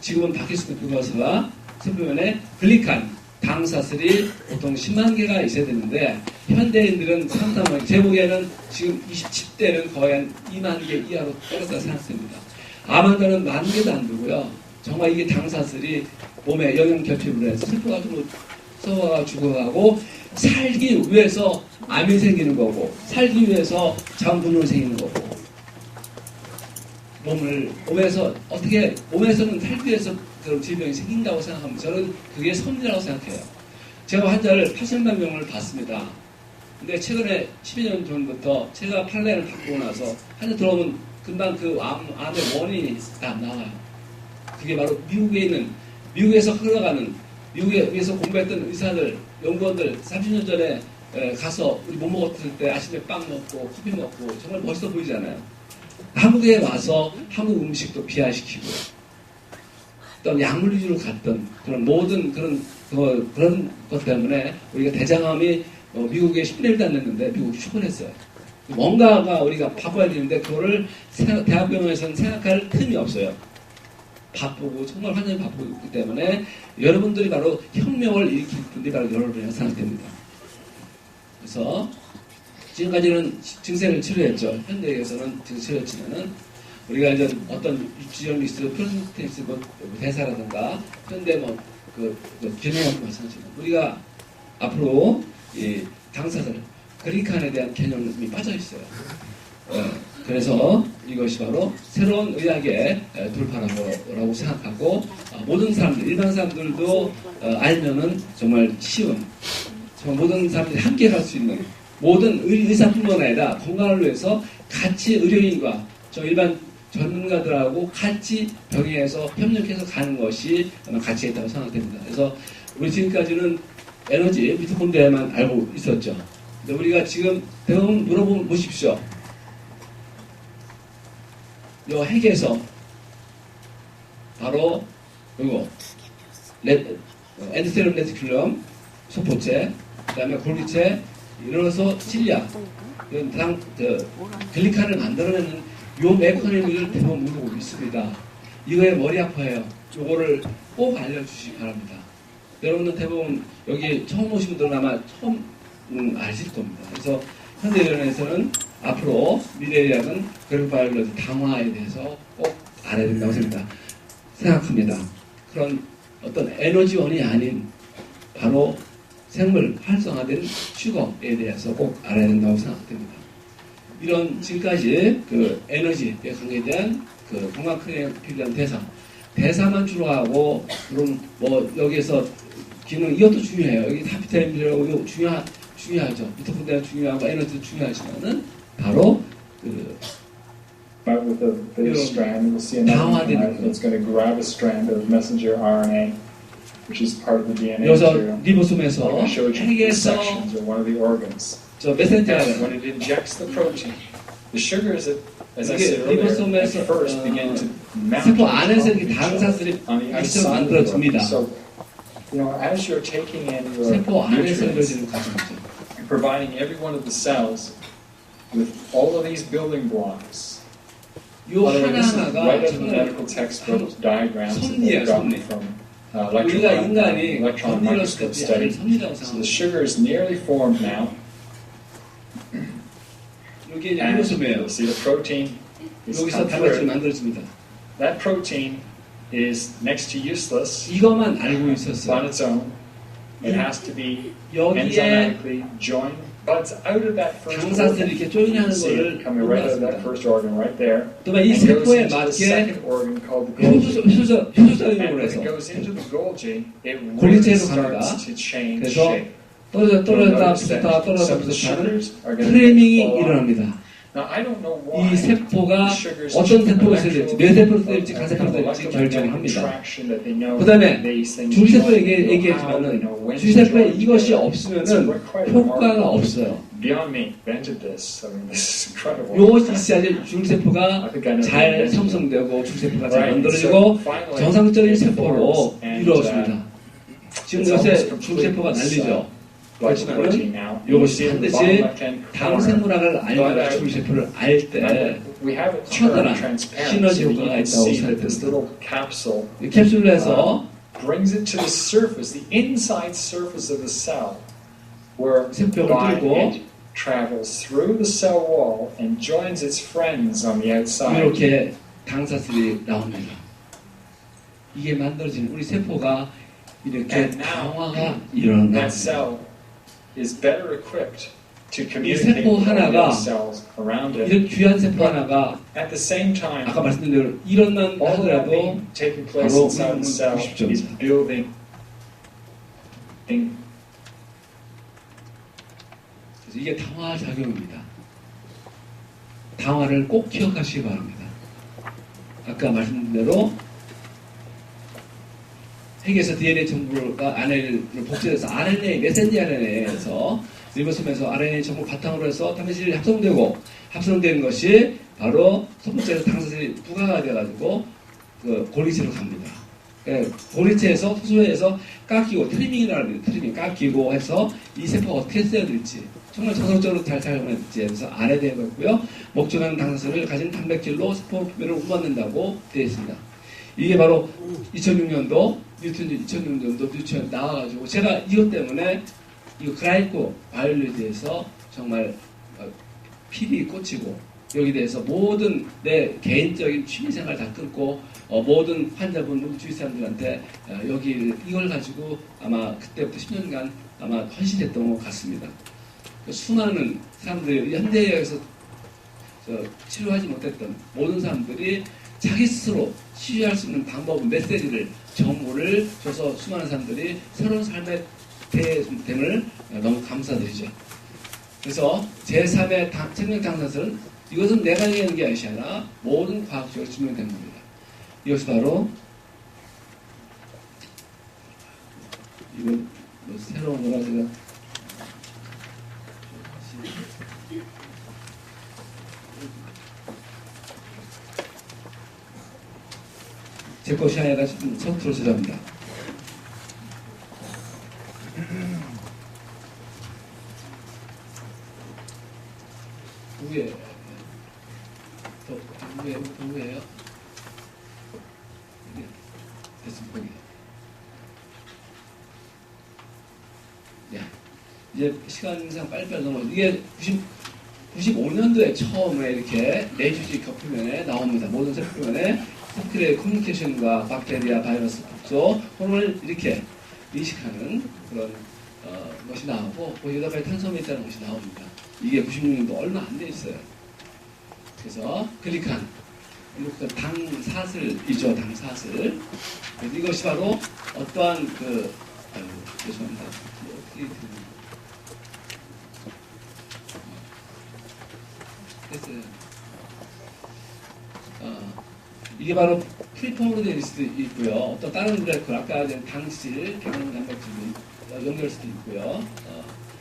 지금은 바뀌었습니다. 교과서가 세포면에 글리칸, 당사슬이 보통 10만 개가 있어야 되는데, 현대인들은 상당히, 제 보기에는 지금 27대는 거의 한 2만 개 이하로 떨어졌다 생각됩니다. 암환자는 10,000개도 안 되고요. 정말 이게 당사슬이 몸에 영양 결핍을 해서 세포가 좀 썩어가 죽어가고, 살기 위해서 암이 생기는 거고, 살기 위해서 자궁분열이 생기는 거고, 몸에서는 살기 위해서 그런 질병이 생긴다고 생각합니다. 저는 그게 섭리라고 생각해요. 제가 환자를 80만 명을 봤습니다. 근데 최근에 12년 전부터 제가 판례를 바꾸고 나서 환자 들어오면 금방 그 암의 원인이 안 나와요. 그게 바로 미국에서 흘러가는, 미국에서 공부했던 의사들, 연구원들 30년 전에 가서 우리 못 먹었을 때 아침에 빵 먹고 커피 먹고 정말 멋있어 보이잖아요. 한국에 와서 한국 음식도 비하시키고 또 약물 위주로 갔던 그런 모든 그런 것 때문에 우리가 대장암이 미국에 10분의 1도 안 됐는데 미국이 출근했어요. 뭔가가 우리가 바꿔야 되는데 그거를 대학병원에서는 생각할 틈이 없어요. 바쁘고 정말 환자님 바쁘고 있기 때문에 여러분들이 바로 혁명을 일으킬 분들이 바로 여러분이라고 생각됩니다. 그래서 지금까지는 증세를 치료했죠. 현대에서는 증세 치료했지만은 우리가 이제 어떤 유치적 리스트, 프로텍스 대사라든가 현대 기능하고 마찬가지입니다. 우리가 앞으로 이 당사들 그리칸에 대한 개념이 빠져 있어요. 그래서 이것이 바로 새로운 의학의 돌파라고 생각하고 모든 사람들, 일반 사람들도 알면은 정말 쉬운, 정말 모든 사람들이 함께 갈 수 있는 모든 의사뿐만 아니라 건강을 위해서 같이 의료인과 저 일반 전문가들하고 같이 병행해서 협력해서 가는 것이 아마 가치가 있다고 생각됩니다. 그래서 우리 지금까지는 에너지, 미토콘드리아만 알고 있었죠. 근데 우리가 지금 대부분 물어보면 보십시오. 요 핵에서 바로 이거 엔드스테론 레티큘럼 소포체, 그다음에 골기체, 이로서 실리아, 글리칸을 만들어내는 요 메커니즘을 대부분 모르고 있습니다. 이거에 머리 아파요. 요거를 꼭 알려주시기 바랍니다. 여러분들 대부분 여기 처음 오신 분들은 아마 처음 아실 겁니다. 그래서 현대의학에서는 앞으로 미래의학은 그래프바이올로지 당화에 대해서 꼭 알아야 된다고 생각합니다. 그런 어떤 에너지원이 아닌 바로 생물 활성화된 슈거에 대해서 꼭 알아야 된다고 생각됩니다. 이런 지금까지 그 에너지에 관계된 그 건강 클리닉 필요한 대사만 주로 하고 그럼 뭐 여기에서 기능 이것도 중요해요. 여기 타피타임 필요하고 중요하죠. 미토콘드리아 중요하고 에너지도 중요하지만은 바로 그 But with the strand, we'll see another knife that's going to grab a strand of messenger RNA, which is part of the DNA 여기서 material. 리보솜에서 I'll show you the 핵에서 sections or one of the organs. 저 메신저 And when it injects the protein, The sugars, as I 이게 said earlier, at 리보솜에서 first begin to mount 세포 on 안에서 top of 이렇게 each other 당사들이 on the 미ശ്रण outside of the 만들어집니다. organ. So, as you're taking in your 세포 안에서 nutrients, 이루어지는 과정이죠. providing every one of the cells with all of these building blocks. 요 By the way, this is 하나하나가 right out of the 정말 medical textbook diagrams that 섭리예요, they've gotten 섭리. from 우리가 인간이 electron 건드렸을 microscope 때 아는 study. 섭리라고 So the 생각합니다. sugar is nearly formed now, 이게 이제 and 리보솜이에요. you'll see the protein is 여기서 come 단백질이 through. 만들어집니다. That protein is next to useless 이것만 알고 on 있었어요. its own. It has to be 여기에 enzymatically joined, but it's out of that first 당사들이 organ. 이렇게 You 조인하는 see it 거를 coming right out of that 몰랐습니다. first organ right there. 또한 이 And goes 세포에 into the 맞게 second organ called the Golgi. 효소작용을 And when 해서 it goes into the Golgi, it really 골기체로 갑니다. starts to change 그래서 shape. 떨어졌다 You'll 붙었다 notice that 떨어졌다 some of the 붙었다 하는 sugars are going to 트레이밍이 fall off. 일어납니다. Now, I don't know why 이 세포가 the sugars 어떤 take 세포가 있어야 될지, 뇌 세포가 될지, of 간 세포가 될지 결정을 electromagnetic 합니다. attraction that they know 그다음에 these things 줄세포 join, they know how, they 얘기했지만은 know when to 줄세포에 join 이것이 together. 없으면은 It's quite 효과가 remarkable. 없어요. Beyond me invented this. I mean, this is incredible. 이것이 있어야지 줄세포가 I think I know 잘 the invention. 형성되고 줄세포가 잘 Right, 만들어지고 so finally, 정상적인 it 세포로 forms, and, 이루어집니다. 지금 it's 요새 almost complete, 줄세포가 난리죠. glycoprotein 그렇지만은 now. You see 이것이 in the 반드시 bottom left-hand 당 corner, 생물학을 알고 줄세포를 알 때 we have it 커다란 turned transparent 시너지 so that you 효과가 can 있다고 see that this 생각됩니다. little capsule 이 캡슐로 해서 brings it to the surface, the inside surface of the cell, where 세포를 by 뚫고 it travels through the cell wall and joins its friends on the outside. 이렇게 당사들이 나옵니다. 이게 만들어지는 우리 세포가 이렇게 And now, 강화가 That 일어납니다. cell is better equipped to 이 communicate 세포 with all the 하나가 other cells around it. 이런 귀한 세포 하나가 At the same time, 아까 말씀드린 대로 일어난 all of that 하더라도 being taking place 바로 inside the cell 우리 몸은 is 90점이다. building. 그래서 이게 당화 작용입니다. 당화를 꼭 기억하시기 바랍니다. 아까 말씀드린 대로 핵에서 DNA 정보가 RNA를 복제해서 RNA, 메신저 RNA에서 리보솜에서 RNA 정보 바탕으로 해서 단백질이 합성되는 것이 바로 소품체에서 당사질이 부가가 돼가지고 그 골기체로 갑니다. 골기체에서 소소에서 깎이고 트리밍이라고 합니다. 트리밍 깎이고 해서 이 세포가 어떻게 써야 될지 정말 저속적으로 잘 사용해야 될지 해서 알아야 되는 거고요. 목적하는 당사질을 가진 단백질로 세포 표면을 운반된다고 되어 있습니다. 이게 바로 2006년도 뉴트리션 나와가지고 제가 이것 때문에 이 그라이코 바이올로지에서 정말 필이 꽂히고 여기 대해서 모든 내 개인적인 취미생활 다 끊고 모든 환자분 주위 사람들한테 여기 이걸 가지고 아마 그때부터 10년간 아마 헌신했던 것 같습니다. 수많은 사람들이 현대의학에서 치료하지 못했던 모든 사람들이 자기 스스로 치유할 수 있는 방법, 메시지를, 정보를 줘서 수많은 사람들이 새로운 삶의 됨을 너무 감사드리죠. 그래서 제3의 생명당사슬은 이것은 내가 얘기하는 게 아니라 모든 과학적으로 증명된 겁니다. 이것이 바로 이건 뭐 새로운 거라 제가 제 것이 아니라 서투로 죄송합니다. 위에 더 위에요? 됐습니다. 거기. 야, 이제 시간상 빨리빨리 넘어. 이게 95년도에 처음에 이렇게 내주식 표면에 나옵니다. 모든 세포 표면에 세포의 커뮤니케이션과 박테리아, 바이러스, 독소, 호르몬을 이렇게 인식하는 그런 것이 나오고 여기다가 탄소음이 있다는 것이 나옵니다. 이게 96년도 얼마 안 돼 있어요. 그래서 클릭한 당사슬이죠. 당사슬. 그래서 이것이 바로 어떠한 죄송합니다. 됐어요. 이게 바로 프리폼으로 되어 있을 수도 있고요. 어떤 다른 블랙홀, 아까 당실, 경련 단백질도 연결할 수도 있고요.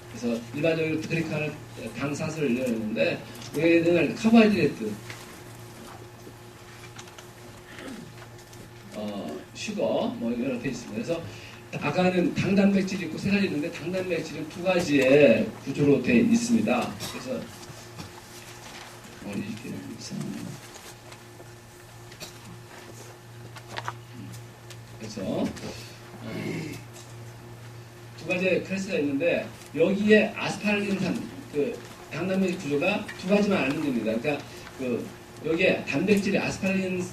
그래서 일반적으로 그리카는 당사슬을 이루는데 얘네들은 카보하이드레이트, 슈거 뭐 여러 개 있습니다. 그래서 아까는 당단백질이 있고 세 가지 있는데 당단백질은 두 가지의 구조로 되어 있습니다. 그래서 이렇게 그래서 두 가지의 클래스가 있는데 여기에 아스파라긴산 그 당단백질 구조가 두 가지만 알면 됩니다. 그러니까 여기에 단백질이 아스파라긴이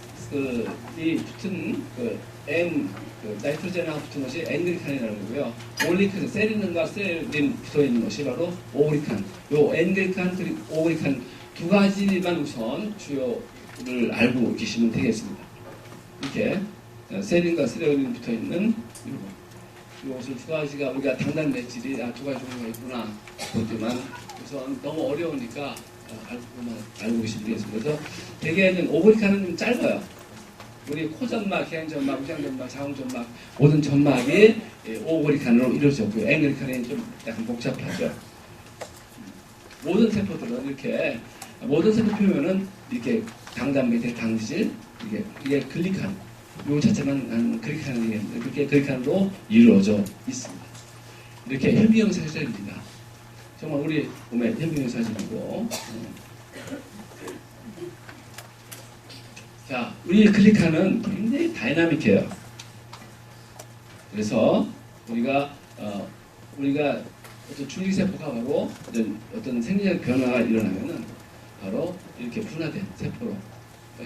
붙은 나이트로젠하고 붙은 것이 엔그리칸이라는 거고요. 올리칸, 세리는과 세린 붙어 있는 것이 바로 오그리칸. 요 엔그리칸 그리고 오그리칸 두 가지만 우선 주요를 알고 계시면 되겠습니다. 이렇게 세린과 세린이 붙어 있는 이것을 두 가지가 우리가 당단백질이 두 가지 종류가 있구나. 그것만 우선 너무 어려우니까 알고 계시면 되겠습니다. 그래서 대개는 오그리칸은 좀 짧아요. 우리 코점막, 기항점막, 우장점막, 자궁점막 모든 점막이 오그리칸으로 이루어졌고요. 엔그리칸은 좀 약간 복잡하죠. 모든 세포들은 이렇게 모든 세포 표면은 이렇게 당단백질, 당질 이게 글리칸 요 자체만 글리칸을 얘기하는데 그렇게 글리칸으로 이루어져 있습니다. 이렇게 현미경 사진입니다. 정말 우리 몸의 현미경 사진이고. 자, 우리 글리칸은 굉장히 다이나믹해요. 그래서 우리가 어떤 줄기세포가 바로 어떤 생리적 변화가 일어나면은 바로 이렇게 분화된 세포로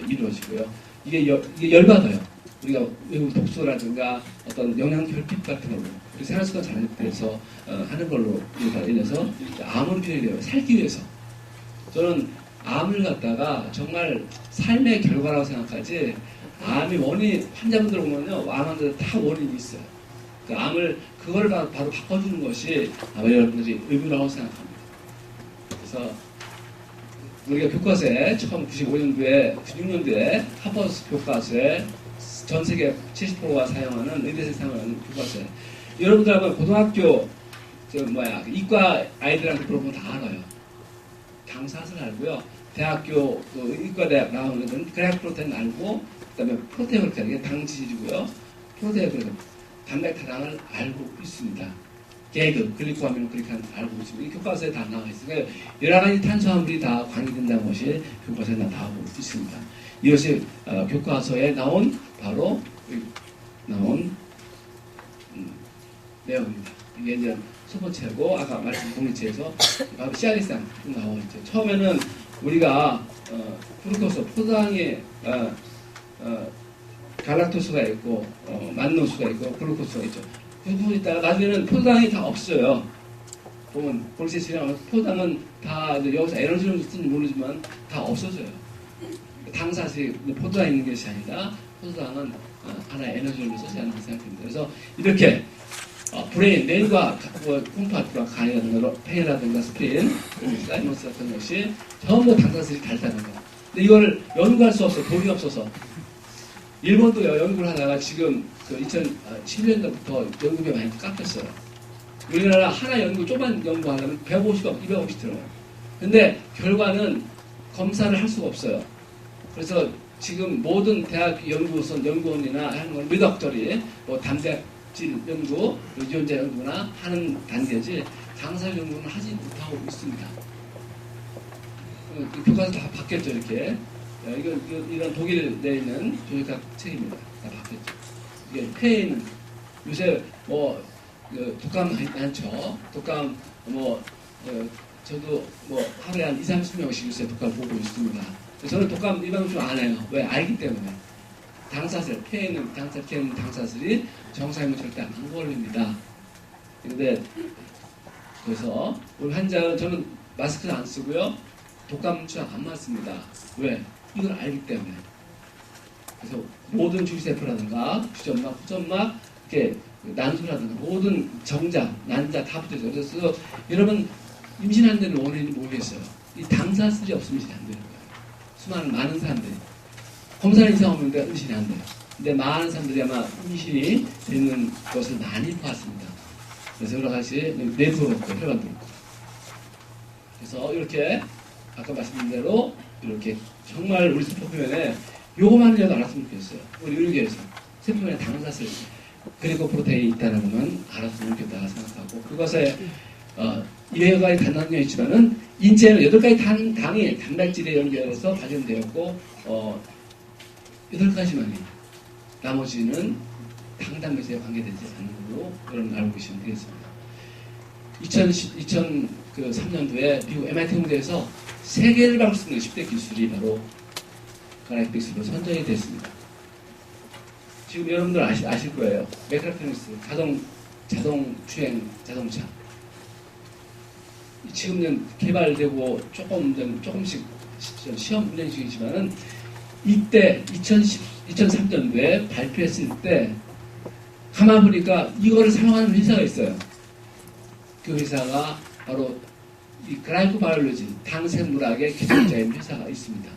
이루어지고요. 이게 열받아요. 우리가 외국 독소라든가 어떤 영양 결핍 같은 걸로 생활습관 잘못돼서 하는 걸로 인해서 암으로 표현이 돼요. 살기 위해서. 저는 암을 갖다가 정말 삶의 결과라고 생각하지 암이 원인 환자분들 보면요 암한테 다 원인이 있어요. 그 암을 그걸 바로 바꿔주는 것이 아마 여러분들이 의무라고 생각합니다. 그래서 우리가 교과서에 처음 96년도에 하버드 교과서에 전 세계 70%가 사용하는 의대생 사용하는 교과서에 여러분들 아마 고등학교 이과 아이들한테 물어보면 다 알아요. 당사슬 알고요. 대학교 의과대학 나오는 그래프 프로테인 알고 그다음에 프로테인 이게 당지질이고요. 프로테인 단백타당을 알고 있습니다. 게그 글리코아미노 글리칸 알고 있습니다. 이 교과서에 다 나와 있으니까 여러 가지 탄수화물이 다 관계된다는 것이 교과서에 나오고 있습니다. 이것이 교과서에 나온 바로 나온 내용입니다. 이게 이제 첫 번째고 아까 말씀 공리체에서 바로 시아리산 나와 있죠. 처음에는 우리가 프루코스 포도당에 갈락토스가 있고 만노수가 있고 글루코스가 있죠. 그러고 있다가 나중에는 포도당이 다 없어요. 보면 볼세 지나면 포도당은 다 여기서 에너지를 쓰는지 모르지만 다 없어져요. 당사시 포도당에 있는 것이 아니라 포도당은 하나의 에너지를 쓰지 않는 생각입니다. 그래서 이렇게 브레인, 뇌과 콩팥과 간이라든가 폐라든가 스프린, 사이머스 같은 것이 전부 당사슬이 달다는 거. 근데 이걸 연구할 수 없어, 돈이 없어서. 일본도 연구를 하다가 지금 2011년도부터 연구비 많이 깎였어요. 우리나라 하나 연구, 조그만 연구하려면 150억, 250억 들어요. 근데 결과는 검사를 할 수가 없어요. 그래서 지금 모든 대학 연구원이나 하는 건 미덕들이 단백질 연구, 유전자 연구나 하는 단계지 당사 연구는 하지 못하고 있습니다. 교과서 다 바뀌었죠, 이렇게. 이런 독일에 있는 조직학 책입니다. 다 바뀌었죠. 이게 폐인, 요새 독감 많죠. 독감, 저도 하루에 한 20-30명씩 요새 독감 보고 있습니다. 저는 독감 예방 좀 안 해요. 왜? 알기 때문에. 당사슬, 폐에는 당사슬이 정상이면 절대 안 걸립니다. 근데, 그래서, 우리 환자는 저는 마스크를 안 쓰고요. 독감 주사 안 맞습니다. 왜? 이걸 알기 때문에. 그래서 모든 주기세포라든가, 주점막, 후점막, 이렇게 난소라든가, 모든 정자, 난자 다 붙어있어요. 그래서 여러분, 임신한 데는 원인이 뭐겠어요? 이 당사슬이 없으면 임신이 안 되는 거예요. 많은 사람들이. 검사는 이상 없는데 임신이 안 돼요. 근데 많은 사람들이 아마 임신이 되는 것을 많이 봤습니다. 그래서 여러 가지 네트워크, 혈관 들고. 그래서 이렇게 아까 말씀드린 대로 이렇게 정말 우리 세포 표면에 요거만이라도 알았으면 좋겠어요. 우리 의료계에서 세포 표면에 당사슬 그리고 프로테인이 있다는 것만 알았으면 좋겠다 생각하고 그것에 이외의 단단력이 있지만은 인체는 8가지 당이 단백질에 연결해서 발현되었고 8가지만이 나머지는 당단백질에 관계되지 않는 걸로 여러분 알고 계시면 되겠습니다. 2003년도에 미국 MIT 공대에서 세계를 바꿀 수 있는 10대 기술이 바로 그라이픽스로 선정이 됐습니다. 지금 여러분들 아실 거예요. 메카트로닉스, 자동 주행 자동차. 지금은 개발되고 조금씩 시험 운행 중이지만은 이때 2003년도에 발표했을 때 가만 보니까 이거를 사용하는 회사가 있어요. 그 회사가 바로 이 그라이코바이올로지 당생물학의 개발자인 회사가 있습니다.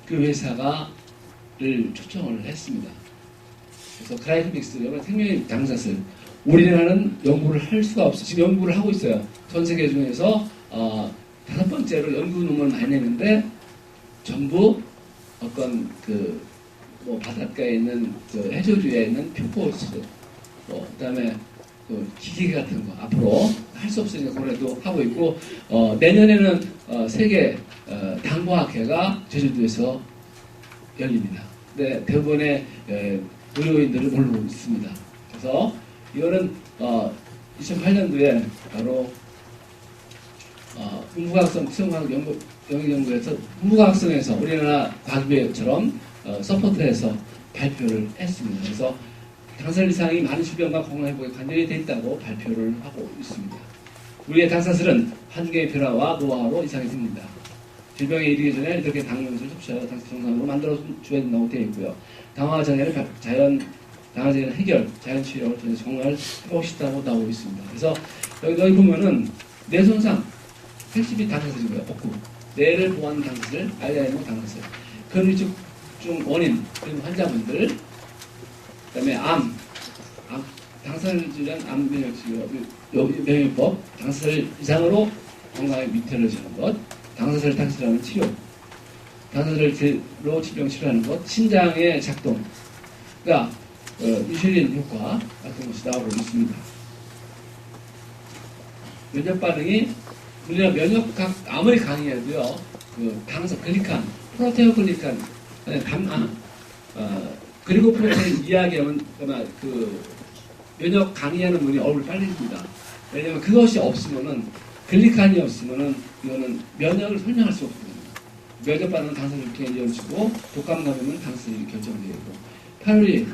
그 회사가를 초청을 했습니다. 그래서 그라이코믹스 생명의 당사슬 우리나라는 연구를 할 수가 없어요. 지금 연구를 하고 있어요. 전 세계 중에서 5번째로 연구 논문을 많이 내는데 전부 어떤 바닷가에 있는 해조류에 있는 표포스 그다음에 기계 같은 거 앞으로 할 수 없으니까 그래도 하고 있고 내년에는 세계 당과학회가 제주도에서 열립니다. 네, 대부분의 의료인들을 모르고 있습니다. 그래서 이거는 2008년도에 바로 문부과학성 수영과학 영역연구에서 문부과학성에서 우리나라 과학부처럼 서포트해서 발표를 했습니다. 그래서 당사슬 이상이 많은 질병과 건강회복에 관련이 되어 있다고 발표를 하고 있습니다. 우리의 당사슬은 환경의 변화와 노화로 이상이 생깁니다. 질병에 이르기 전에 이렇게 당뇨를 섭취하여 당사슬 정상으로 만들어 줘야 된다고 되어 있고요. 당화 장애는 당화 장애는 해결, 자연 치료를 통해서 정말 해보고 싶다고 나오고 있습니다. 그래서 여기 보면은 뇌 손상, 핵심이 당사슬이고요. 복구, 뇌를 보호하는 당사슬, 알츠하이머 당사슬, 근육중 원인, 그리고 환자분들, 그다음에 당사슬 질환, 암 면역법, 당사슬 이상으로 건강에 위태를 주는 것, 당사슬 탕수라는 치료, 당사슬로 질병 치료하는 것, 신장의 작동, 그러니까 인슐린 효과 같은 것이 나오고 있습니다. 면역 반응이 우리가 면역학 아무리 강의해도요, 글리칸, 프로테오글리칸, 그리고 프로테인 이야기하면 면역 강의하는 분이 얼굴 빨립니다. 왜냐면 그것이 없으면은 글리칸이 없으면은 이거는 면역을 설명할 수 없거든요. 면역 반응은 당사슬 이렇게 이어지고 독감 감염은 당사슬이 결정되고 칼로리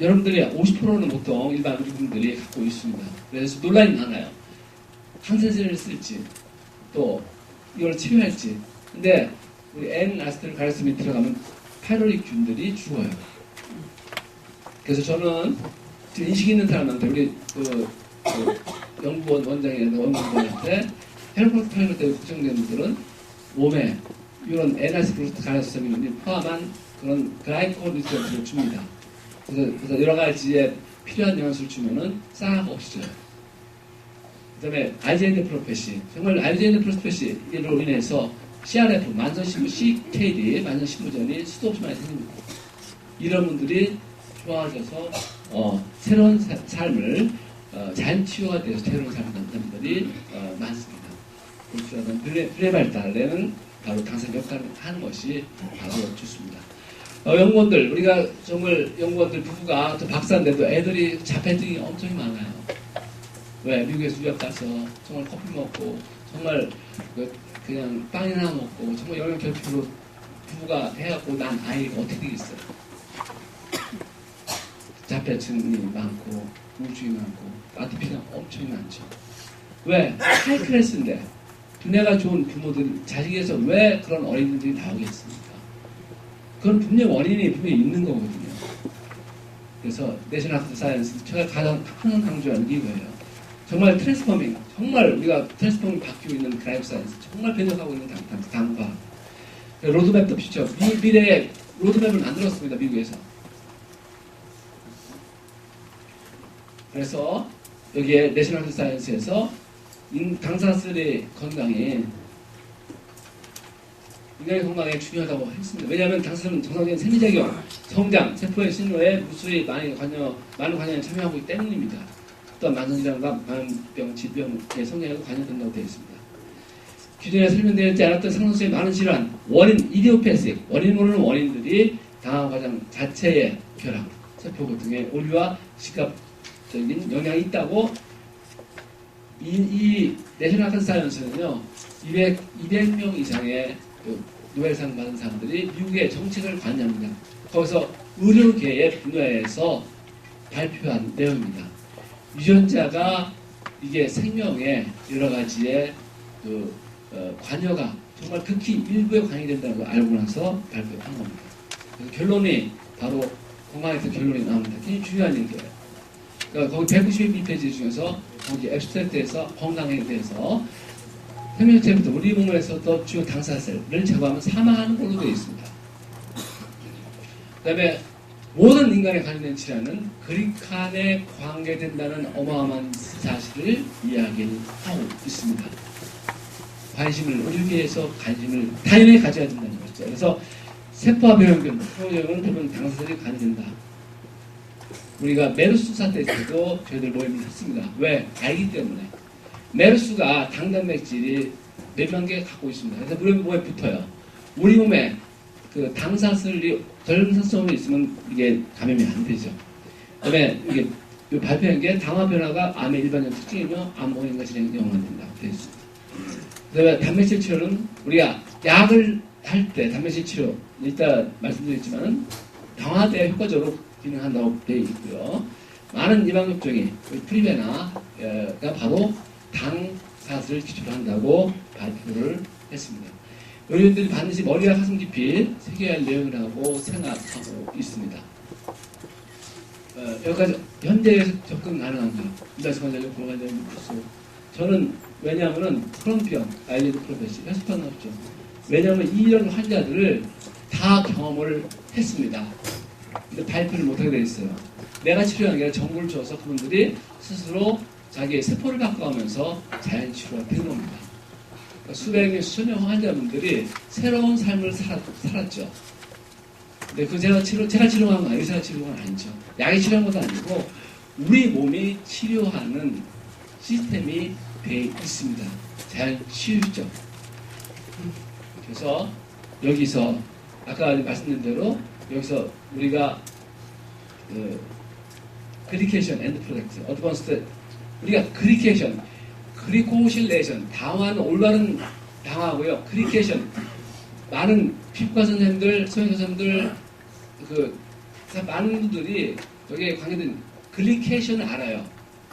여러분들이 50%는 보통 일반 우리 분들이 갖고 있습니다. 그래서 논란이 많아요. 항생제를 쓸지 또 이걸 치료할지. 근데 우리 N-아세틸 갈수민이 들어가면 파이로릭 균들이 죽어요. 그래서 저는 지금 인식 있는 사람한테 우리 연구원 원장이나 연구원한테 헬로코스 파이로 때문에 걱정되는 분들은 몸에 이런 N-아세틸 갈수민을 포함한 그런 그라이코리스를 줍니다. 그래서 여러 가지에 필요한 영양소를 주면은 싹 없어져요. 그 다음에 IgN 프로페시, 정말 IgN 프로페시로 인해서 CRF, 만성신부, CKD, 만성신부전이 수도 없이 많이 생깁니다. 이런 분들이 좋아져서 새로운 삶을 자연 치유가 돼서 새로운 삶을 갖는 분들이 많습니다. 골수라든 뇌 발달에는 바로 당산 역할을 하는 것이 바로 좋습니다. 연구원들, 우리가 정말 연구원들 부부가 또 박사인데도 애들이 자폐증이 엄청 많아요. 왜? 미국에서 유학 가서 정말 커피 먹고 정말 그냥 빵이나 먹고 정말 영양 결핍으로 부부가 해갖고 난 아이가 어떻게 되겠어요? 자폐증이 많고 우울증이 많고 아토피가 엄청 많죠. 왜? 하이클래스인데 두뇌가 좋은 부모들 자식에서 왜 그런 어린이들이 나오겠습니까? 그건 분명 원인이 분명히 있는 거거든요. 그래서 내셔널 학습 사이언스 제가 가장 큰 강조하는 이거예요. 정말 트랜스포밍, 정말 우리가 트랜스포밍 바뀌고 있는 그라이프 사이언스, 정말 변혁하고 있는 당과 로드맵 더 퓨처, 미래의 로드맵을 만들었습니다. 미국에서. 그래서 여기에 내셔널 사이언스에서 당사슬의 건강이 인간의 건강에 중요하다고 했습니다. 왜냐하면 당사슬은 정상적인 생리작용, 성장, 세포의 신호에 무수히 많은 관여에 참여하고 있기 때문입니다. 또한 만성질환과 감염병, 질병의 성장에도 관여된다고 되어 있습니다. 기존에 설명되지 않았던 상당수의 많은 질환, 원인, 이디오패식, 원인 모르는 원인들이 당화 과정 자체의 결합, 세포 등의 오류와 직접적인 영향이 있다고 이 내셔널 사이언스는요, 200명 이상의 노벨상 받은 사람들이 미국의 정책을 관여합니다. 거기서 의료계의 분야에서 발표한 내용입니다. 유전자가 이게 생명의 여러 가지의 관여가 정말 극히 일부에 관여이 된다는 걸 알고 나서 발표한 겁니다. 그래서 결론이 바로 건강에서 결론이 나옵니다. 굉장히 중요한 얘기예요. 그러니까 거기 192페이지 중에서 거기 앱스트랙트에서 건강에 대해서 생명체부터 우리 몸에서도 주요 당사셀을 제거하면 사망하는 걸로 되어 있습니다. 그 다음에 모든 인간에 관련된 질환은 그리칸에 관계된다는 어마어마한 사실을 이야기하고 있습니다. 의료계에서 관심을 당연히 가져야 된다는 거죠. 그래서 세포화 병균, 프로적은 대부분 당사셀이 관여된다. 우리가 메르스 사태 때도 저희들 모임을 했습니다. 왜? 알기 때문에. 메르스가 당단백질이 몇만 개 갖고 있습니다. 그래서 우리 몸에 붙어요. 우리 몸에 그 당사슬이 결핍성이 있으면 이게 감염이 안 되죠. 그다음에 이게 발표한 게 당화 변화가 암의 일반적 특징이며 암 원인과 진행이 연관된다고 되어 있습니다. 그다음에 단백질 치료는 우리가 약을 할 때 단백질 치료 이따 말씀드리겠지만은 당화대에 효과적으로 기능한다고 되어 있고요. 많은 예방접종이 프리베나가 바로 당사슬을 기초로 한다고 발표를 했습니다. 의료인들이 반드시 머리와 가슴 깊이 새겨야 할 내용이라고 생각하고 있습니다. 여기까지 현대에서 접근 가능한가? 이다시관절염, 고관절염, 무수. 저는 왜냐하면은 크론병, 아일리드 프로페시, 혈소판 없죠. 왜냐하면 이런 환자들을 다 경험을 했습니다. 근데 발표를 못하게 돼 있어요. 내가 치료한 게 아니라 정보를 줘서 그분들이 스스로 자기의 세포를 바꿔가면서 자연 치료가 된 겁니다. 그러니까 수백 명, 수천 명 환자분들이 새로운 삶을 살았죠. 근데 그 제가 치료한 건 아니고 의사가 치료한 건 아니죠. 약이 치료한 것도 아니고 우리 몸이 치료하는 시스템이 돼 있습니다. 자연 치유죠. 그래서 여기서 아까 말씀드린 대로 여기서 우리가 그리케이션 앤드 프로덕트 어드밴스드 우리가 그리코실레이션 당화는 올바른 당화고요. 그리케이션 많은 피부과 선생님들, 소형 선생님들 많은 분들이 여기에 관계된 글리케이션을 알아요.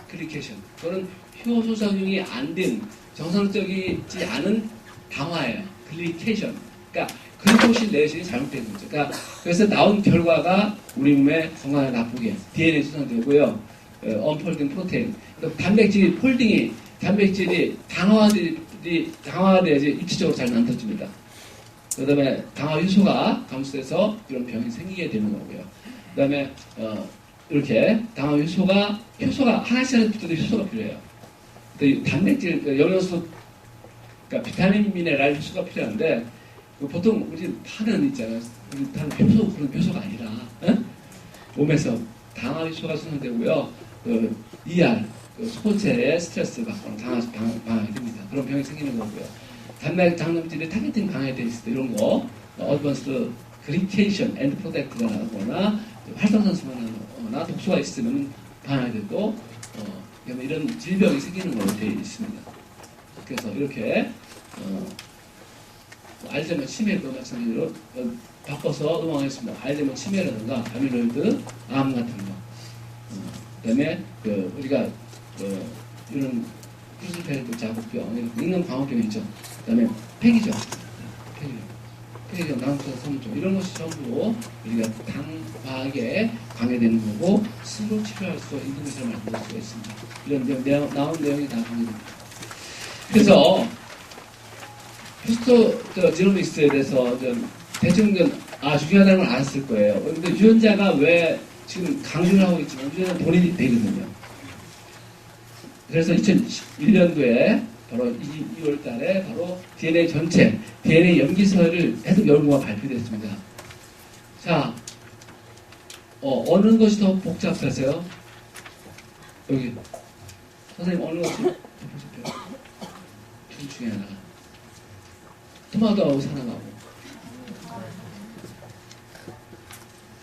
글리케이션 그거는 효소작용이 안 된 정상적이지 않은 당화예요. 글리케이션 그러니까 글리코실레이션이 잘못된 거죠. 그러니까 그래서 나온 결과가 우리 몸에 건강에 나쁘게 DNA 수정되고요. 언폴딩 프로테인 단백질 폴딩이 단백질이 당화돼야지 입체적으로 잘 만들어집니다. 그 다음에 당화 효소가 감소돼서 이런 병이 생기게 되는 거고요. 그 다음에 이렇게 당화 효소가 하나씩 붙어도 효소가 필요해요. 단백질 영양소 그러니까 비타민 미네랄 효소가 필요한데 보통 우리 파는 있잖아요. 우리 파는 효소 그런 효소가 아니라 몸에서 당화 효소가 생성되고요. ER 스포츠에 스트레스 받거나 방황이 됩니다. 그런 병이 생기는 거고요. 단백 장염질이 타겟팅 방해되어 있을 때 이런 거 어드밴스드 그리케이션 앤드 프로텍트가 나거나 활성산소가 나거나 독소가 있으면 방해되고 이런 질병이 생기는 걸로 되어 있습니다. 그래서 이렇게 알츠하이머 치매도 마찬가지로 바꿔서 넘어가겠습니다. 알츠하이머 치매라든가 아밀로이드 암 같은 거 그다음에 우리가 이런 휴스펠드 자극병, 인간 광우병이죠. 그다음에 폐기종, 난소 성종 이런 것이 전부 우리가 당화학에 관계되는 거고 스스로 치료할 수 있는 것을 만들 수가 있습니다. 이런 나온 내용이 다 관계됩니다. 그래서 히스토지노믹스에 대해서 대충 중요하다는 걸 알았을 거예요. 근데 유전자가 왜 지금 강조를 하고 있지만 유전자는 본인이 되거든요. 그래서 2001년도에 바로 2월 달에 바로 DNA 전체, DNA 염기서를 해독 연구가 발표됐습니다. 자, 어느 것이 더 복잡하세요? 여기. 선생님, 어느 것이 더 복잡해요? 둘 중에 하나가. 토마토하고 사람하고.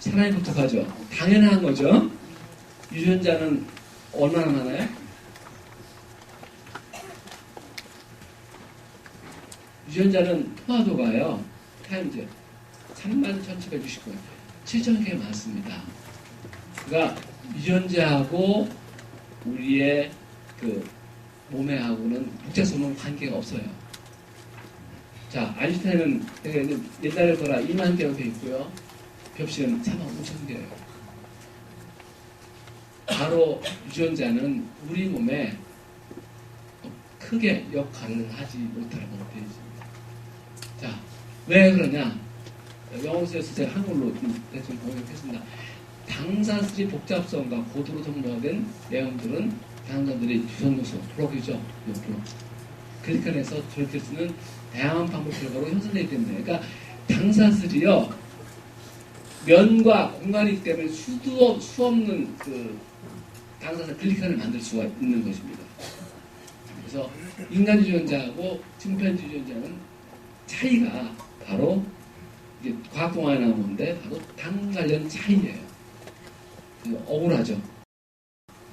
사람이 복잡하죠? 당연한 거죠? 유전자는 얼마나 많아요? 유전자는 토마토가요, 타임즈 31,769개, 7,000개 많습니다. 그러니까 유전자하고 우리의 그 몸에하고는 복잡성은 관계가 없어요. 자, 아인슈타인은 옛날에 거라 2만 개로 되어 있고요. 벽실은 45,000개예요. 바로 유전자는 우리 몸에 크게 역할을 하지 못하라고 되어 있습니다. 자, 왜 그러냐? 영어로 쓰여서 제가 한글로 대충 번역했습니다. 당사슬이 복잡성과 고도로 정보화된 내용들은 당사들의 유전요소, 블록이죠. 블록. 클릭해서 절대 쓰는 다양한 방법 결과로 형성되기 때문에, 그러니까 당사슬이요, 면과 공간이기 때문에 수 없는 그 당사슬 글리칸을 만들 수가 있는 것입니다. 그래서 인간 유전자하고 침팬지 유전자는 차이가 바로 이게 과학 동화에 나온 건데 바로 당 관련 차이예요. 억울하죠.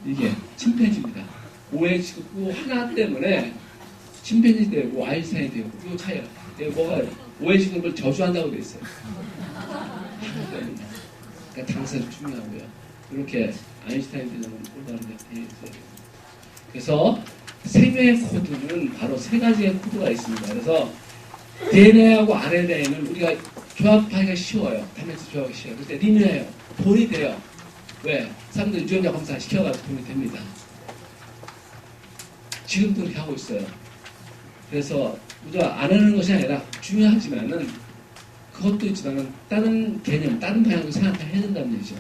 이게 침팬지입니다. OH9 하나 때문에 침팬지 되고 아인슈타인이 되고 이 차이가 뭐가 OH9를 저주한다고 돼 있어요. 그러니까 당사도 중요하고요. 이렇게 아인슈타인 되는 올바른 데 있어요. 그래서 생명의 코드는 바로 세 가지의 코드가 있습니다. 그래서 DNA하고 RNA는 우리가 조합하기가 쉬워요. 단백질 조합하기 쉬워요. 그때 리뉴해요. 돈이 돼요. 왜? 사람들 유전자 검사 시켜가지고 돈이 됩니다. 지금도 그렇게 하고 있어요. 그래서 우리가 안 하는 것이 아니라 중요하지만은 그것도 있지만은 다른 개념, 다른 방향으로 생각해야 된다는 얘기죠.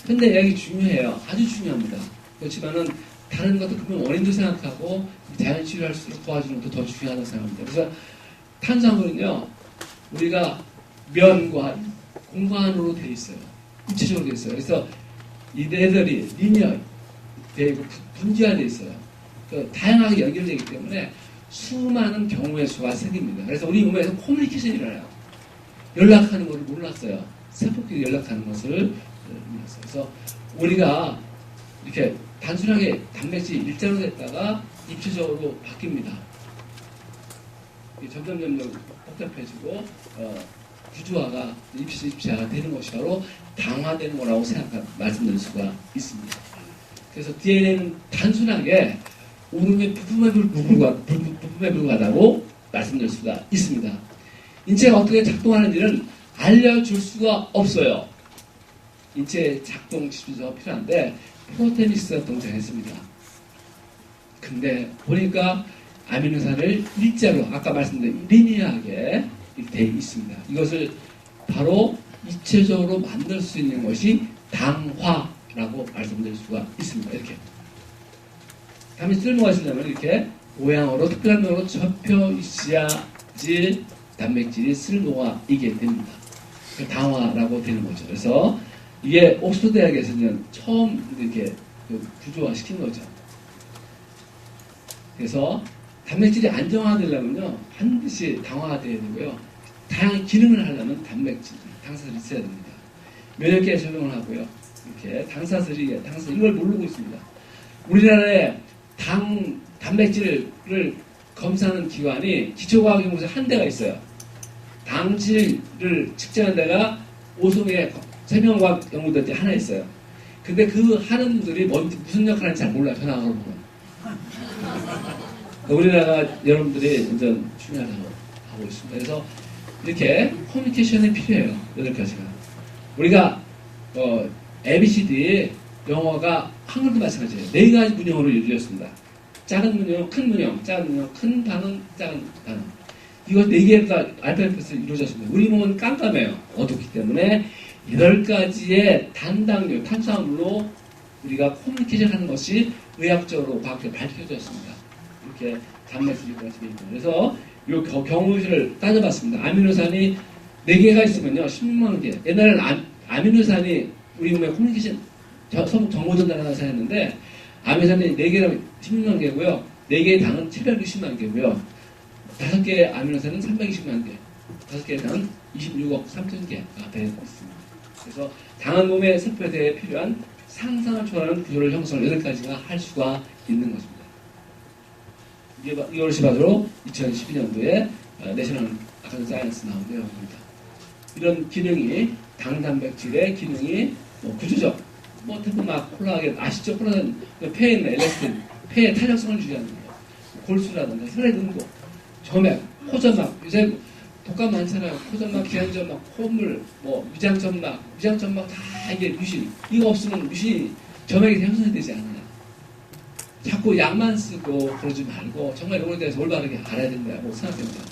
근데 여기 중요해요. 아주 중요합니다. 그렇지만은 다른 것도 그러면 원인도 생각하고 자연 치료할 수 있도록 도와주는 것도 더 중요하다고 생각합니다. 그래서 탄수화물은요, 우리가 면과 공간으로 되어 있어요. 입체적으로 되어 있어요. 그래서 이네들이 리니어 되고 분지화되어 있어요. 다양하게 연결되기 때문에 수많은 경우의 수가 생깁니다. 그래서 우리 몸에서 커뮤니케이션이 일어나요. 연락하는 것을 몰랐어요. 세포끼리 연락하는 것을 몰랐어요. 그래서 우리가 이렇게 단순하게 단백질 일자로 됐다가 입체적으로 바뀝니다. 점점 복잡해지고 구조화가 입체화가 되는 것이 바로 당화되는 거라고 말씀드릴 수가 있습니다. 그래서 DNA는 단순하게 오른의 부품에 불과하다고 말씀드릴 수가 있습니다. 인체가 어떻게 작동하는지는 알려줄 수가 없어요. 인체 작동 지표가 필요한데 프로테미스가 등장했습니다. 근데 보니까 아미노산을 일자로 아까 말씀드린 리니어하게 되어 있습니다. 이것을 바로 입체적으로 만들 수 있는 것이 당화라고 말씀드릴 수가 있습니다. 이렇게 다음에 쓸모가 있으려면 이렇게 모양으로 특별한 모양으로 접혀 있어야지 단백질이 쓸모가 있게 됩니다. 당화라고 되는 거죠. 그래서 이게 옥스퍼드 대학에서는 처음 이렇게 구조화 시킨 거죠. 그래서 단백질이 안정화되려면요, 반드시 당화가 돼야 되고요. 다양한 기능을 하려면 단백질, 당사슬이 있어야 됩니다. 면역계에 적용을 하고요. 이렇게 당사슬 이걸 모르고 있습니다. 우리나라에 단백질을 검사하는 기관이 기초과학연구소 한 대가 있어요. 당질을 측정하는 데가 오송의 생명과학 연구단체 하나 있어요. 근데 그 하는 분들이 무슨 역할을 하는지 잘 몰라요. 전화하고 보면. 우리나라 여러분들이 완전 중요하다고 하고 있습니다. 그래서 이렇게 커뮤니케이션이 필요해요. 8가지가. 우리가 ABCD 영어가 한글도 마찬가지예요. 4가지 문형으로 이루어졌습니다. 작은 문형, 큰 문형, 작은 문형, 큰 단어, 작은 단어. 이거 4개가 알파벳으로 이루어졌습니다. 우리 몸은 깜깜해요. 어둡기 때문에 8가지의 단당류, 탄수화물로 우리가 커뮤니케이션 하는 것이 의학적으로 과학적으로 밝혀졌습니다. 이렇게 단백질이 들어있고. 그래서 이 경우를 따져봤습니다. 아미노산이 4개가 있으면요, 16만 개. 옛날에는 아미노산이 우리 몸에 커뮤니케이션, 서부 정보 전달하는 사였는데, 아미노산이 4개라면 16만 개고요. 4개의 당은 760만 개고요. 5개의 아미노산은 320만 개. 5개의 당은 26억 3천 개가 되어 있습니다. 그래서 당은 몸의 세포에 대해 필요한 상상을 초월하는 구조를 형성을 8가지가 할 수가 있는 것입니다. 이걸 시바로 2012년도에 내셔널 아카데미 사이언스 나온 내용입니다. 이런 기능이, 당 단백질의 기능이 구조적, 막 콜라겐, 아시죠? 콜라겐, 폐에 있는 엘라스틴, 폐의 탄력성을 유지하는 거, 골수라든가 혈액 응고, 점액, 코점막, 요새 독감 많잖아요. 코점막, 기관점막, 콧물, 위장점막 다 이게 뮤신. 이거 없으면 뮤신이 점액이 형성이 되지 않아요. 자꾸 약만 쓰고 그러지 말고 정말 이거에 대해서 올바르게 알아야 된다고 생각합니다.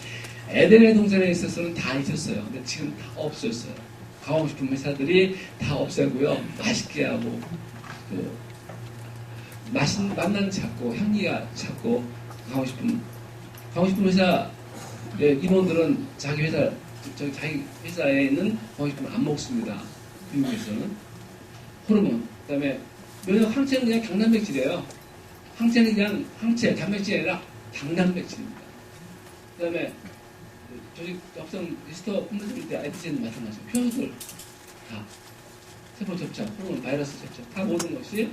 에덴의 동산에 있어서는 다 있었어요. 근데 지금 다 없어졌어요. 가공식품 회사들이 다 없애고요. 맛있게 하고 맛난 찾고 향기가 찾고 가공식품 회사 임원들은 자기 회사에 있는 가공식품을 안 먹습니다. 미국에서는 호르몬, 그다음에 면역 항체는 그냥 당단백질이에요. 항체는 그냥 항체, 단백질이 아니라 당단백질입니다. 그 다음에 조직 합성 히스토 분들일 때 아이티젠 마찬가지고 효소들 다 세포 접착, 호르몬, 바이러스 접착 다 모든 것이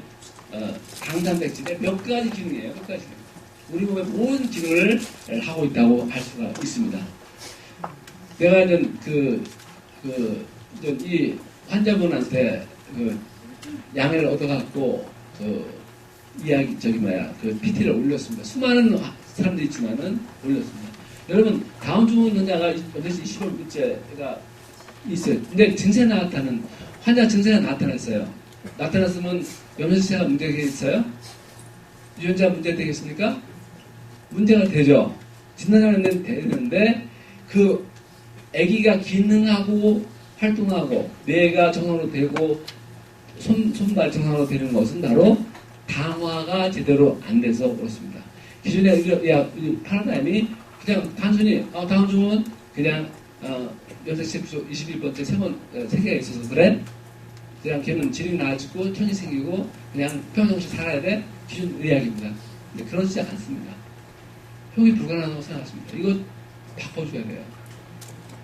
당단백질의 몇 가지 기능이에요. 몇 가지 기능. 우리 몸의 모든 기능을 하고 있다고 할 수가 있습니다. 내가 이 환자분한테 양해를 얻어갖고 PT를 올렸습니다. 수많은 사람들이 있지만은 올렸습니다. 여러분, 다운증후군 환자가 25일째가 있어요. 근데 환자 증세가 나타났어요. 나타났으면 염려체가 문제가 있어요? 유전자 문제 되겠습니까? 문제가 되죠. 진단하는 데는 되는데, 아기가 기능하고 활동하고, 뇌가 정상으로 되고, 손발 정상으로 되는 것은 바로 당화가 제대로 안 돼서 그렇습니다. 기존의 이 파라다임이 그냥 단순히 다운증후군 그냥 염색체수 21번째 3개가 있어서 그래? 그냥 걔는 질이 나아지고 천이 생기고 그냥 평상시 살아야 돼? 기존 의학입니다. 근데 그렇지 않습니다. 효기 불가능하다고 생각합니다. 이거 바꿔줘야 돼요.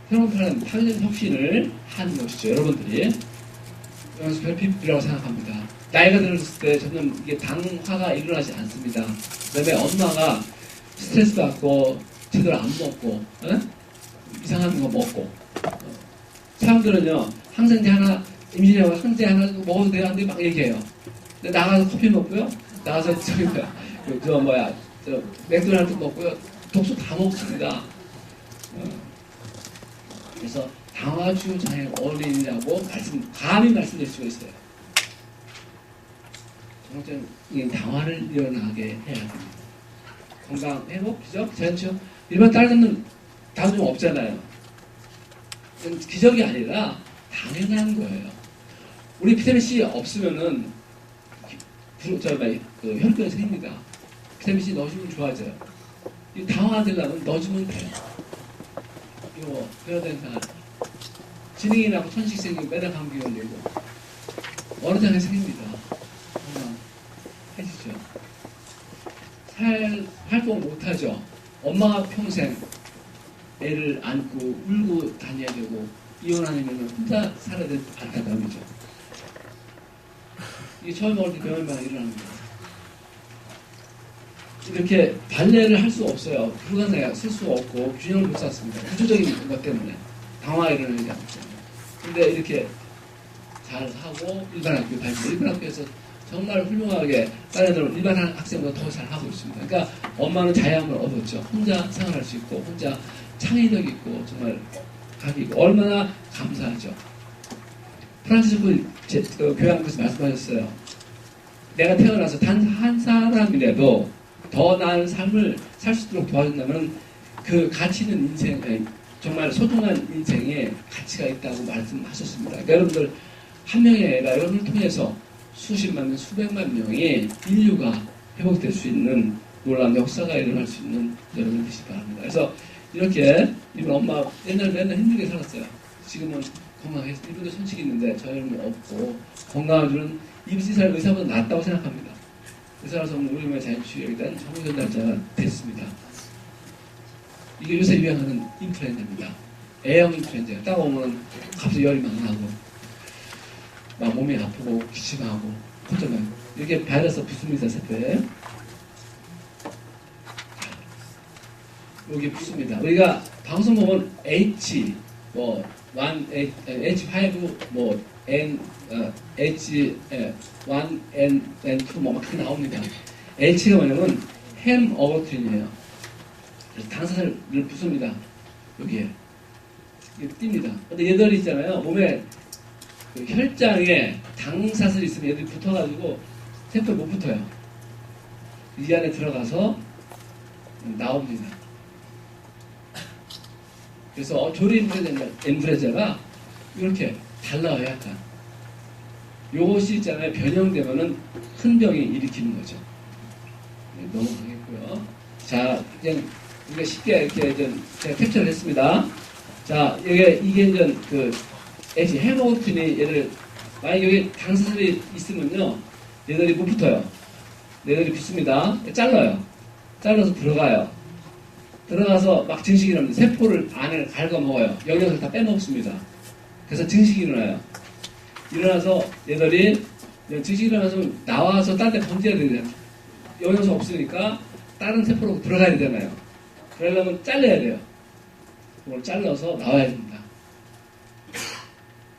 새로운 파라다임 혁신을 하는 것이죠. 여러분들이 여기서 별빛이라고 생각합니다. 나이가 들었을 때 점점 이게 당화가 일어나지 않습니다. 그 다음에 엄마가 스트레스 받고 제대로 안 먹고 이상한 거 먹고 사람들은요 항생제 하나 임신하고 항생제 하나 먹어도 돼요? 안 돼요? 막 얘기해요. 근데 나가서 커피 먹고요. 나가서 맥도날드 먹고요. 독소 다 먹습니다. 그래서 당화주 장애 어린이라고 감히 말씀드릴 수가 있어요. 정상적인 당화를 일어나게 해야 됩니다. 건강 회복, 기적, 자연치유. 일반 다른 다운증 없잖아요. 기적이 아니라 당연한 거예요. 우리 비타민 C 없으면은 혈변이 생깁니다. 비타민 C 넣어주면 좋아져요. 이 당화되려면 넣어주면 돼요. 이거 그러다니까 지능이 나고 천식 생기고 매달 감기 걸리고 어느 장에 생깁니다. 해주죠. 활동을 못하죠. 엄마가 평생 애를 안고 울고 다녀야 되고 이혼 아니면 혼자 살아야 될 안타까움이죠. 이게 처음 먹을 때 병원만 일어나는 거예요. 이렇게 발레를 할 수 없어요. 불가능해요. 쓸 수 없고 균형을 못 잡습니다. 구조적인 것 때문에 당화 일어나는 게 아니죠. 근데 이렇게 잘 하고 일반 학교 다니고 일반 학교에서 정말 훌륭하게 다른 애들 일반 학생보다 더 잘하고 있습니다. 그러니까 엄마는 자유함을 얻었죠. 혼자 생활할 수 있고 혼자 창의력 있고 정말 각이 있고 얼마나 감사하죠. 프란시스 교양께서 말씀하셨어요. 내가 태어나서 단 한 사람이라도 더 나은 삶을 살 수 있도록 도와준다면 그 가치 있는 인생, 정말 소중한 인생에 가치가 있다고 말씀하셨습니다. 그러니까 여러분들 한 명이 아니라 여러분을 통해서 수십만 명, 수백만 명의 인류가 회복될 수 있는 놀라운 역사가 일어날 수 있는 여러분 되시기 바랍니다. 그래서 이렇게 이분 엄마 옛날에 맨날 힘들게 살았어요. 지금은 건강해서 이분도 손식이 있는데 저희는 없고 건강한 줄은 임시살 의사보다 낫다고 생각합니다. 의사라서 없는 우리 몸의 자연치유에 대한 정보 전달자가 됐습니다. 이게 요새 유행하는 인플루엔자입니다. A형 인플루엔자. 딱 오면 갑자기 열이 막 나고 막 몸이 아프고 기침하고 콧점에 이렇게 바이러스 붙습니다. 세포에. 여기 붙습니다. 우리가 방송 보면 H 뭐 H5 뭐 N H1 N 2 뭐 막 그렇게 나옵니다. H가 뭐냐면 햄어거트린이에요. 그래서 당사를 붙습니다. 여기에 이게 띕니다. 근데 얘들이 있잖아요. 몸에 그 혈장에 당사슬이 있으면 얘들이 붙어가지고 세포에 못 붙어요. 이 안에 들어가서 나옵니다. 그래서 조리 인플루엔자가 이렇게 달라요, 약간. 요것이 있잖아요. 변형되면은 큰 병이 일으키는 거죠. 네, 넘어가겠고요. 자, 그냥 우리가 쉽게 이렇게 좀 제가 캡처를 했습니다. 자, 이게 이제 그 해모트린이 얘들 만약 여기 당사슬이 있으면요, 얘들이 못 붙어요. 얘들이 붙습니다. 잘라요. 잘라서 들어가요. 들어가서 막 증식이 일어납니다. 세포를 안에 갉아먹어요. 영양소를 다 빼먹습니다. 그래서 증식이 일어나요. 일어나서 얘들이 증식이 일어나서 나와서 딴 데 번져야 되잖아요. 영양소 없으니까 다른 세포로 들어가야 되잖아요. 그러려면 잘라야 돼요. 그걸 잘라서 나와야 됩니다.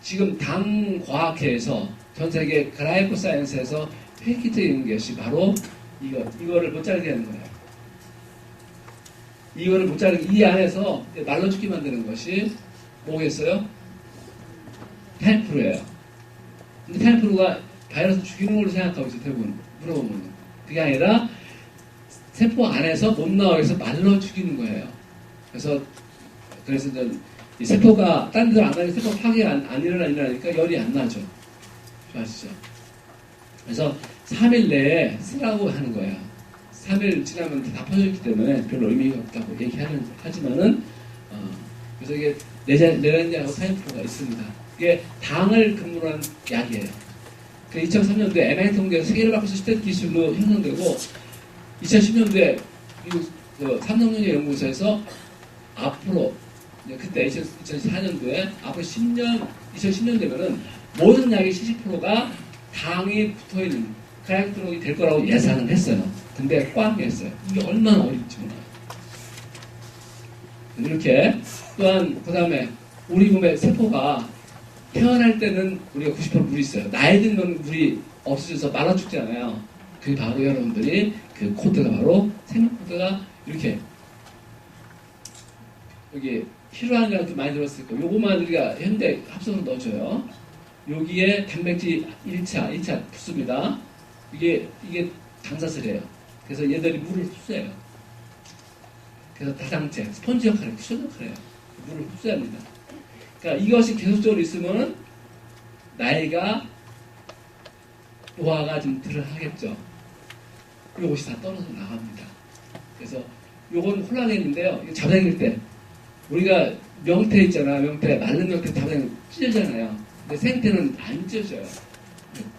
지금 당과학회에서 전 세계 그라이코 사이언스에서 폐기적인 것이 바로 이거를 못 자르게 하는 거예요. 이거를 못 자르게 이 안에서 말라 죽게 만드는 것이 뭐겠어요? 타임프루예요. 근데 타임프루가 바이러스 죽이는 걸로 생각하고 있어요. 대부분 물어보면 그게 아니라 세포 안에서 못 나오게 해서 말라 죽이는 거예요. 그래서 이 세포가 딴 데로 안 나니까 세포 파괴가 안 일어나니까 열이 안 나죠. 좋아하시죠? 그래서 3일 내에 쓰라고 하는 거예요. 3일 지나면 다 퍼졌기 때문에 별로 의미가 없다고 하지만은 그래서 이게 레렌자하고 타임프루가 있습니다. 이게 당을 근무로 한 약이에요. 그 2003년도에 MIT 통계에서 세계를 바꿔서 시대 기술로 형성되고 2010년도에 미국 삼성전자 연구소에서 앞으로 그때 2004년도에 앞으로 2010년 되면은 모든 약의 70%가 당이 붙어있는 카약드록이 될 거라고 예상을 했어요. 근데 꽝 했어요. 이게 얼마나 어렵지 몰라요. 이렇게 또한 그 다음에 우리 몸의 세포가 태어날 때는 우리가 90% 물이 있어요. 나이 들면 물이 없어져서 말라 죽잖아요. 그게 바로 여러분들이 그 코드가 바로 생명 코드가 이렇게 여기 필요한 양도 많이 들었을 거예요. 요거만 우리가 현대 합성으로 넣어줘요. 여기에 단백질 1차, 2차 붙습니다. 이게 당사슬이에요. 그래서 얘들이 물을 흡수해요. 그래서 다당체, 스펀지 역할을, 쿠션 역할을 해요. 물을 흡수합니다. 그러니까 이것이 계속적으로 있으면 나이가 노화가 좀 덜 하겠죠. 이것이 다 떨어져 나갑니다. 그래서 요건 콜라겐인데요. 이거 잡생일 때 우리가 명태 있잖아. 명태 마른 명태 잡생 찢어잖아요. 근데 생태는 안 찢어져요.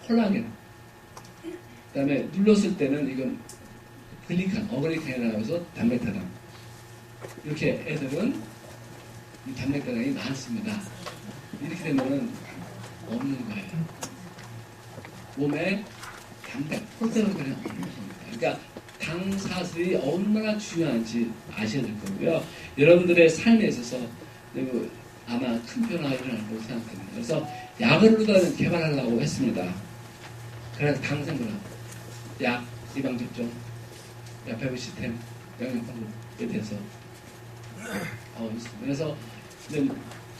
콜라겐. 그다음에 눌렀을 때는 이건 글리칸, 어글리칸이라고 해서 단백타당. 이렇게 애들은 이 단백타당이 많습니다. 이렇게 되면은 없는 거예요. 몸에 프로테인은 그냥 없는 겁니다. 그러니까 당사슬이 얼마나 중요한지 아셔야 될 거고요. 여러분들의 삶에 있어서 아마 큰 변화가 일어날 거라고 생각합니다. 그래서 약을 개발하려고 했습니다. 그래서 당생물학, 약, 예방접종, 약배부 시스템, 영양방법에 대해서 있습니다. 그래서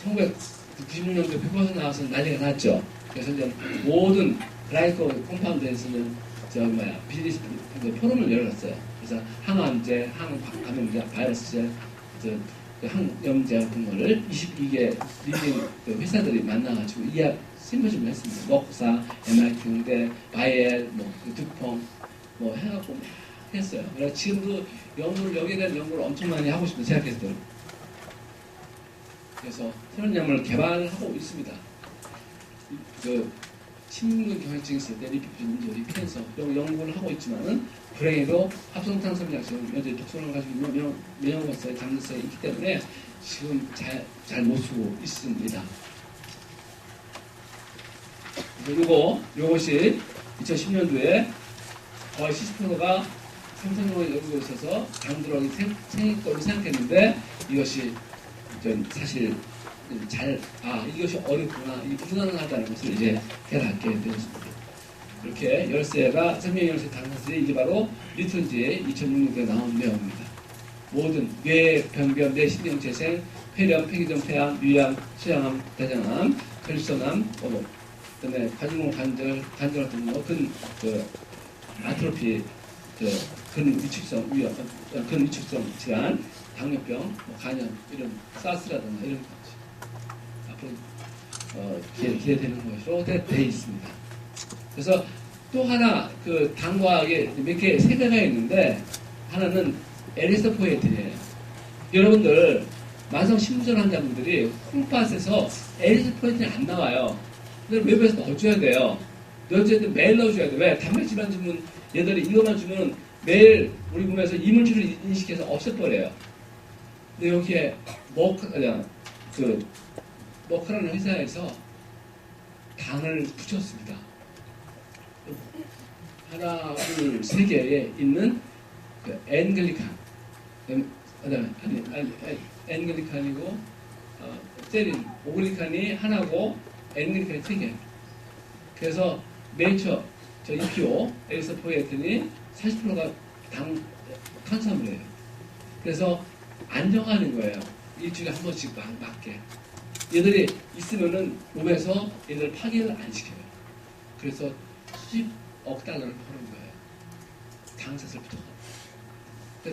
1996년도에 페퍼에서 나와서 난리가 났죠. 그래서 이제 모든 그라이코 컴파운드에서는 비즈니스 포럼을 열어놨어요. 그래서 항암제, 항감염제, 바이러스제, 항염제 같은 거를 22개 리딩 회사들이 만나가지고 이약 심포지엄을 했습니다. 먹사, MIT, 홍대, 바이엘, 듀퐁, 뭐 해갖고 막 했어요. 그래서 지금도 여기에 대한 연구를 엄청 많이 하고 싶어요. 제약회사들. 그래서 새로운 약물을 개발하고 있습니다. 그 심근 경화증 있을 때 리피드 캔서 연구를 하고 있지만은 불행히도 합성탄소 약제는 여전히 독성을 가지고 있는 면역관사의 장르성이 있기 때문에 지금 잘 못 쓰고 있습니다. 요것이 2010년도에 거의 70%가 생산력을 여기고 있어서 당들어기 생길 거로 생각했는데 이것이 사실 이것이 어렵구나, 이게 불가능하다는 것을 이제 깨닫게 되었습니다. 이렇게 열쇠가 생명 열쇠 당사슬이 이게 바로 리턴지에 2006년도에 나온 내용입니다. 모든 뇌, 변변, 뇌, 신경, 재생, 폐렴, 폐기종, 폐암, 위암, 수양암, 대장암, 결석암, 그다음에 관중공 관절 같은 거, 아트로피, 근위축성 위암, 근위축성 질환, 당뇨병, 간염, 이런 사스라든가 이런 것이 앞으로 기대되는 것으로 되어 있습니다. 그래서 또 하나 당과학에 세 개가 있는데 하나는 에리스포에틴이에요. 여러분들 만성 신부전 환자분들이 홈팟에서 에리스포에틴이 안 나와요. 근데 웹에서 넣어줘야 돼요. 넣어줘야 돼. 매일 넣어줘야 돼. 왜? 단백질만 주면 얘들이 이것만 주면 매일 우리 몸에서 이물질을 인식해서 없애버려요. 근데 여기에 머크라는 회사에서 당을 붙였습니다. 하나, 둘, 세 개에 있는 엔글리칸, 엔글리칸이고 세린, 오글리칸이 하나고 엔글리칸이 세 개. 그래서 네이처, EPO, 에리스포에틴이 40%가 당 탄수화물이에요. 그래서 안정하는 거예요. 일주일에 한 번씩 맞게. 얘들이 있으면은 몸에서 얘들 파괴를 안 시켜요. 그래서 수십억 달러를 버는 거예요. 당사슬 붙여서.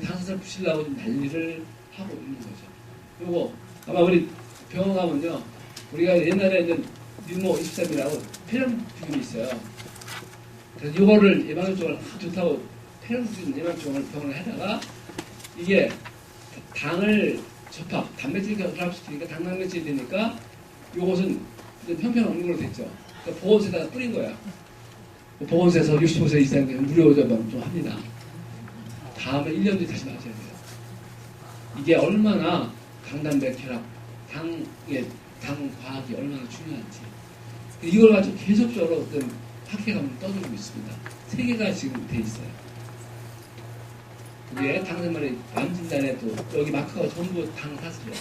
당사슬 붙이려고 난리를 하고 있는 거죠. 요거 아마 우리 병원 가면요, 우리가 옛날에 이제 뉴모 23이라고 폐렴 비균이 있어요. 그래서 이거를 예방접종을 좋다고 폐렴 비균 예방접종을 병원에 하다가 이게 당을 단백질 결합시키니까 당단백질이 되니까 이것은 편편없는 됐죠. 그러니까 보건소에다가 뿌린 거야. 보건소에서 65세 이상 되면 무료 접종 합니다. 다음에 1년 뒤에 다시 맞아야 돼요. 이게 얼마나 당단백 결합, 당 과학이 얼마나 중요한지. 이걸 가지고 계속적으로 어떤 학회가 떠들고 있습니다. 3개가 지금 돼 있어요. 그게 당생말의 암진단에도 여기 마크가 전부 당사슬이에요.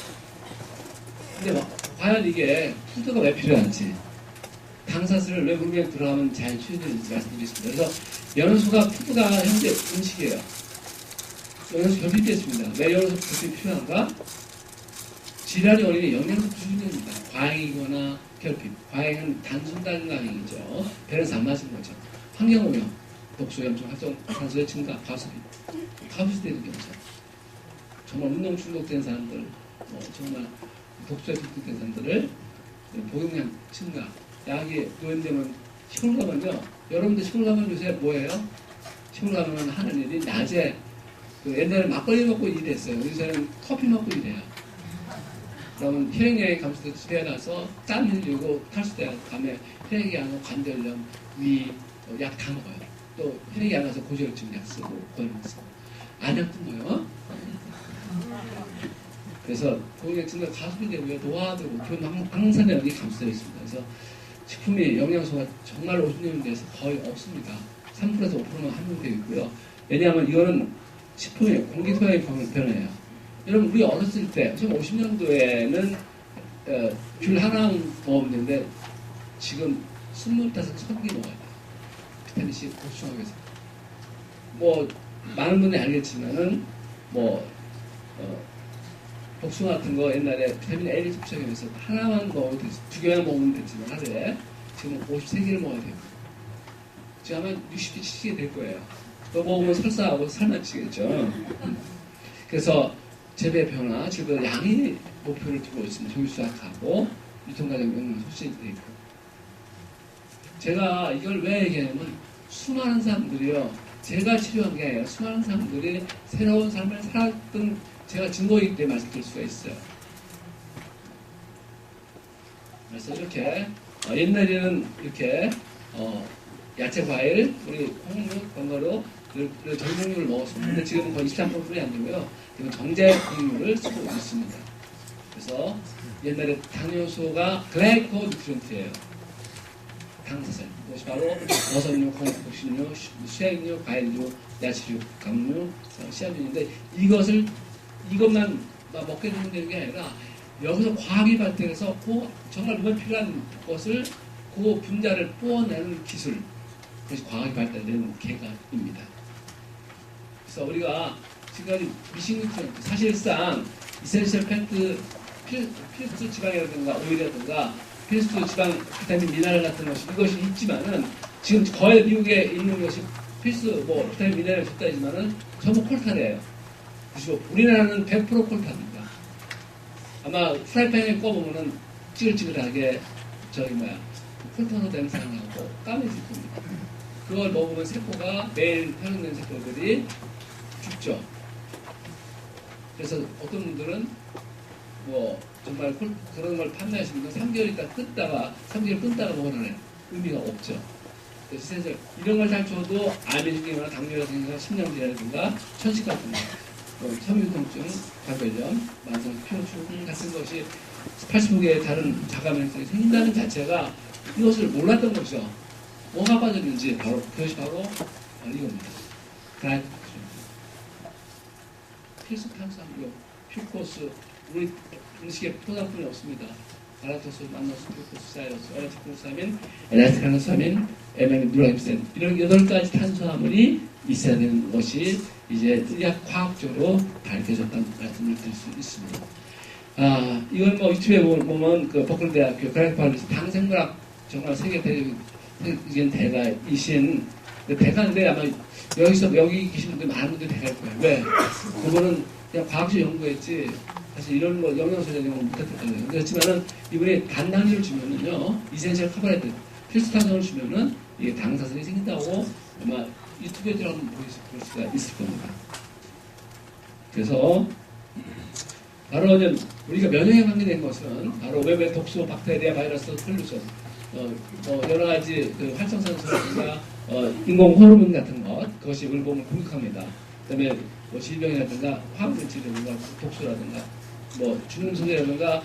근데 과연 이게 푸드가 왜 필요한지, 당사슬을 왜 몸에 들어가면 잘 치유되는지 말씀드리겠습니다. 그래서 연효소가 푸드가 현재 음식이에요. 연효소 결핍됐습니다. 왜 연효소 결핍이 필요한가? 질환의 원인이 영양소 부족입니다. 과잉이거나 결핍. 과잉은 단순단강이죠. 밸런스 안 맞은 거죠. 환경오염, 독소염증, 활성탄소의 증가, 가수이 되는 경우죠. 정말 운동 중독된 사람들, 정말 독소에 중독된 사람들을 복용량 증가, 약이 노염되면 시골 가면요. 여러분들 시골 가면 요새 뭐예요? 시골 가면 하는 일이 낮에 옛날에 막걸리 먹고 일했어요. 요새는 커피 먹고 일해요. 그러면 혈액량이 감소돼서 집에 가서 땀 흘리고 탈수돼 가면 혈액이 안 오고 관절염, 위, 약 다 먹어요. 또 혈액이 안 와서 고지혈증 약 쓰고 고혈압 쓰고 안약도 뭐요? 그래서 고혈압 증가 가속이 되고요. 노화되고 항산화력이 감소되어 있습니다. 그래서 식품이 영양소가 정말 50년 대해서 거의 없습니다. 3%에서 5%만 함유되어 있고요. 왜냐하면 이거는 식품이 공기소화의 변화예요. 여러분 우리 어렸을 때 50년도에는 귤 하나 먹으면 되는데 지금 25개 먹어야 돼요. 비타민 C 보충하기 위해서. 많은 분들이 알겠지만은 복숭아 같은 거 옛날에 비타민 A를 섭취하기 위해서 하나만 먹어도 되지, 2개만 먹으면 됐지만 하루에 지금 53개를 먹어야 돼요. 지금 아마 60개, 70개 될 거예요. 또 먹으면 설사하고 살만 찌겠죠. 그래서 재배 변화, 지금 양의 목표를 두고 있습니다. 조기수확하고 유통과정 영양 소실이 되어 있고. 제가 이걸 왜 얘기하냐면 수많은 사람들이요, 제가 치료한 게 아니라 수많은 사람들이 새로운 삶을 살았던 제가 증거이기 때문에 말씀드릴 수가 있어요. 그래서 이렇게 옛날에는 이렇게 야채, 과일, 우리 콩류, 건가루, 그리고 전분류를 먹었었는데 지금은 거의 23%이 안 되고요. 지금 정제육류를 쓰고 있습니다. 그래서 옛날에 당뇨소가 글라이코 뉴트리언트예요. 당사살. 그것이 바로 버섯류, 곡식류, 수액류, 과일류, 야채류, 감류, 씨앗류인데 이것만 먹게 되는 게 아니라 여기서 과학이 발달해서 정말 몸에 필요한 것을 그 분자를 뽑아내는 기술, 그것이 과학이 발달된 개가입니다. 그래서 우리가 지금까지 미식뉴트리언트, 사실상 이센셜 팩트, 필수 지방이라든가 오일이라든가 필수 지방, 비타민, 미네랄 같은 이것이 있지만은 지금 거의 미국에 있는 것이 필수 비타민, 미네랄이 좋다지만은 전부 콜타래예요. 그리고 우리나라는 100% 콜타입니다. 아마 프라이팬에 꺼보면은 찌글찌글하게 콜타노 냄새가 나고 까매질 겁니다. 그걸 먹으면 세포가 매일 편성된 세포들이 죽죠. 그래서 어떤 분들은 정말 그런 걸 판매하시는 건 3개월 있다 끊다가 3개월 끊다가 먹으라는 의미가 없죠. 그래서 이런 걸 잘 줘도 암이 생기거나 당뇨가 생기거나 심장질환이라든가 천식 같은 거, 섬유통증, 관절염, 만성 피로축 같은 것이 80개의 다른 자가면역성이 생긴다는 자체가 이것을 몰랐던 거죠. 뭐가 빠졌는지 그것이 바로 이겁니다. 필수 탄수화물, 퓨코스, 우리 음식에 포장뿐이 없습니다. 갈라토스, 만노스, 퓨코스, 사이러스, 에라티크로사민, 엘라스티카노사민, 에메누라임센 이런 8가지 탄수화물이 있어야 되는 것이 이제 의학 과학적으로 밝혀졌다는 말씀을 드릴 수 있습니다. 이건 유튜브에 보면 그 버클대학교 그라이파르에서 방생물학 정말 세계적인 대가이신 대가인데 아마 여기 계신 분들 많은 분들이 대가일 거예요. 왜? 그분은 그냥 과학적 연구했지 사실 이런 영양소 전형을 못했을 거예요. 그렇지만은 이분이 단당류를 주면은요 이센셜 카보하이드레이트 필수 탄수화물을 주면은 이게 당사성이 생긴다고 아마 유튜브에 들어가면 볼 수가 있을 겁니다. 그래서 바로 이제 우리가 면역에 관계된 것은 바로 웹의 독소, 박테리아, 바이러스, 폴루션, 여러 가지 그 활성산소라든가 인공 호르몬 같은 것 그것이 우리 몸을 공격합니다. 그다음에 질병이라든가 화학물질이라든가 독소라든가 중금속이라든가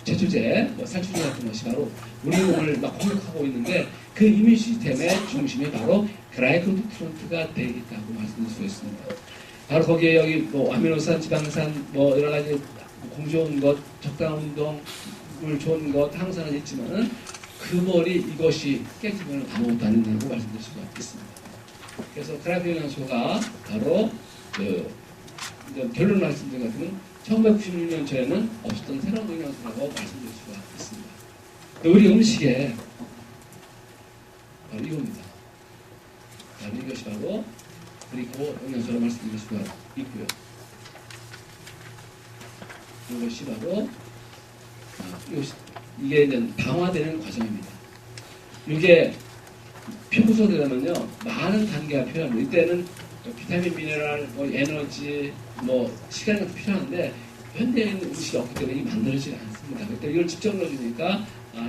제초제, 살충제 같은 것이 바로 우리 몸을 막 공격하고 있는데 그 이뮤 시스템의 중심이 바로 글라이코프론트가 되어 있다고 말씀드릴 수 있습니다. 바로 거기에 여기 아미노산, 지방산, 여러 가지 공좋은 것, 적당한 운동, 물 좋은 것, 항산은 있지만은 그 머리 이것이 깨지면 아무것도 안 된다고 말씀드릴 수가 있습니다. 그래서 그라이코 영양소가 바로 결론 말씀드린 것 같으면 1996년 전에는 없었던 새로운 영양소라고 말씀드릴 수가 있습니다. 우리 음식에 바로 이겁니다. 이것이 바로 그리고 영양소로 말씀드릴 수가 있고요. 이것이 바로 이게 이제 당화되는 과정입니다. 이게 피부소되면요 많은 단계가 필요합니다. 이때는 비타민, 미네랄, 에너지, 시간이 필요한데 현대인 음식이 없기 때문에 이게 만들어지지 않습니다. 그때 이걸 직접 넣어주니까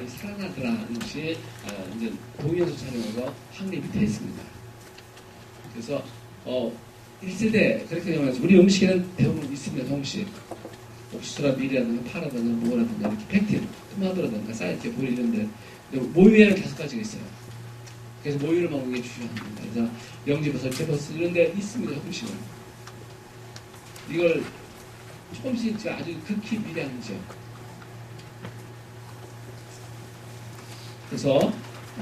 살아나더라는 것이 이제 동위원소 촬영으로 확립이 되어 있습니다. 그래서 1세대 그렇게 영화에서 우리 음식에는 대부분 있습니다. 동식 옥수수라 밀이라든가 파라든가 무라든가 이렇게 팩틴, 토마토라든가 사이트, 보리 이런데 모유에는 5가지가 있어요. 그래서 모유를 먹는 게 중요합니다. 그래서 영지버섯, 채버섯 이런 데 있습니다. 조금씩은. 이걸 조금씩 아주 극히 미량이죠. 그래서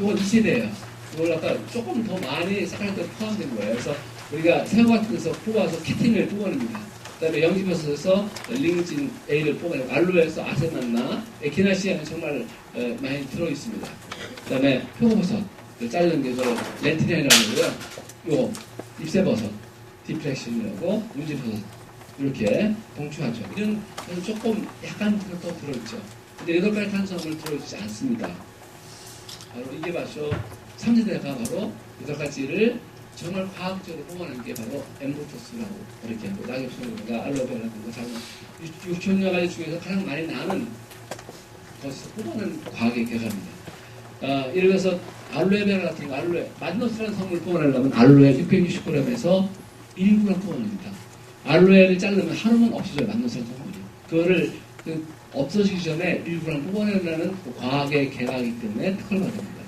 이건 2세대예요. 이걸 갖다 조금 더 많이 쌀가루가 포함된 거예요. 그래서 우리가 새우 같은 데서 뽑아서 키틴을 뽑아냅니다. 그 다음에 영지버섯에서 링진 A를 뽑아내고 알로에서 아세난나, 에키나시아는 정말 많이 들어있습니다. 그 다음에 표고버섯, 자르는 게 렌티니아라고 하고요. 요 잎새버섯, 디프렉션이라고 문지버섯 이렇게 동추하죠. 이런 조금 약간 더 들어있죠. 근데 8가지 탄수화물 들어있지 않습니다. 바로 이게 바로 3세대가 바로 8가지를 정말 과학적으로 뽑아낸 게 바로 엠보토스라고 이렇게 낙엽송이라든가 알로베라든가 유전자가지 중에서 가장 많이 나는 것에서 뽑아낸 과학의 결과입니다. 예를 들어서 알로에베라 같은 거, 알로에 만노스라는 성분을 뽑아내려면 알로에 660g에서 1g 뽑아냅니다. 알로에를 자르면 하루만 없어져요. 만노스라는 성분이. 그거를 없어지기 전에 1g 뽑아내려는 과학의 계획이기 때문에 특허를 받습니다.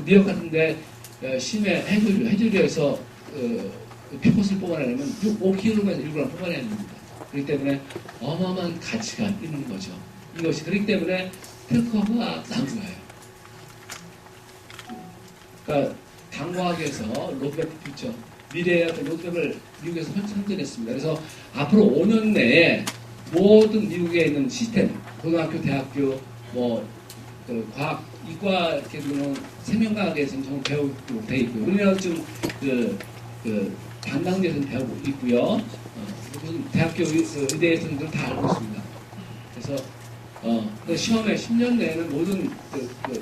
뉴욕 같은데 심해 해조류에서 피봇을 뽑아내려면 5kg에서 1g 뽑아내야 됩니다. 그렇기 때문에 어마어마한 가치가 있는 거죠. 이것이 그렇기 때문에 특허가 난 거예요. 그러니까 당과학에서 로드맵 있죠. 미래의 어떤 로드맵을 미국에서 선전했습니다. 그래서 앞으로 5년 내에 모든 미국에 있는 시스템, 고등학교, 대학교, 그 과학, 이과 이렇게 보면 생명과학에서는 정말 배우고 돼 있고요. 우리나라도 좀 담당자에서는 배우고 있고요. 무슨 대학교 의대에서는 다 알고 있습니다. 그래서 그 시험에 10년 내에는 모든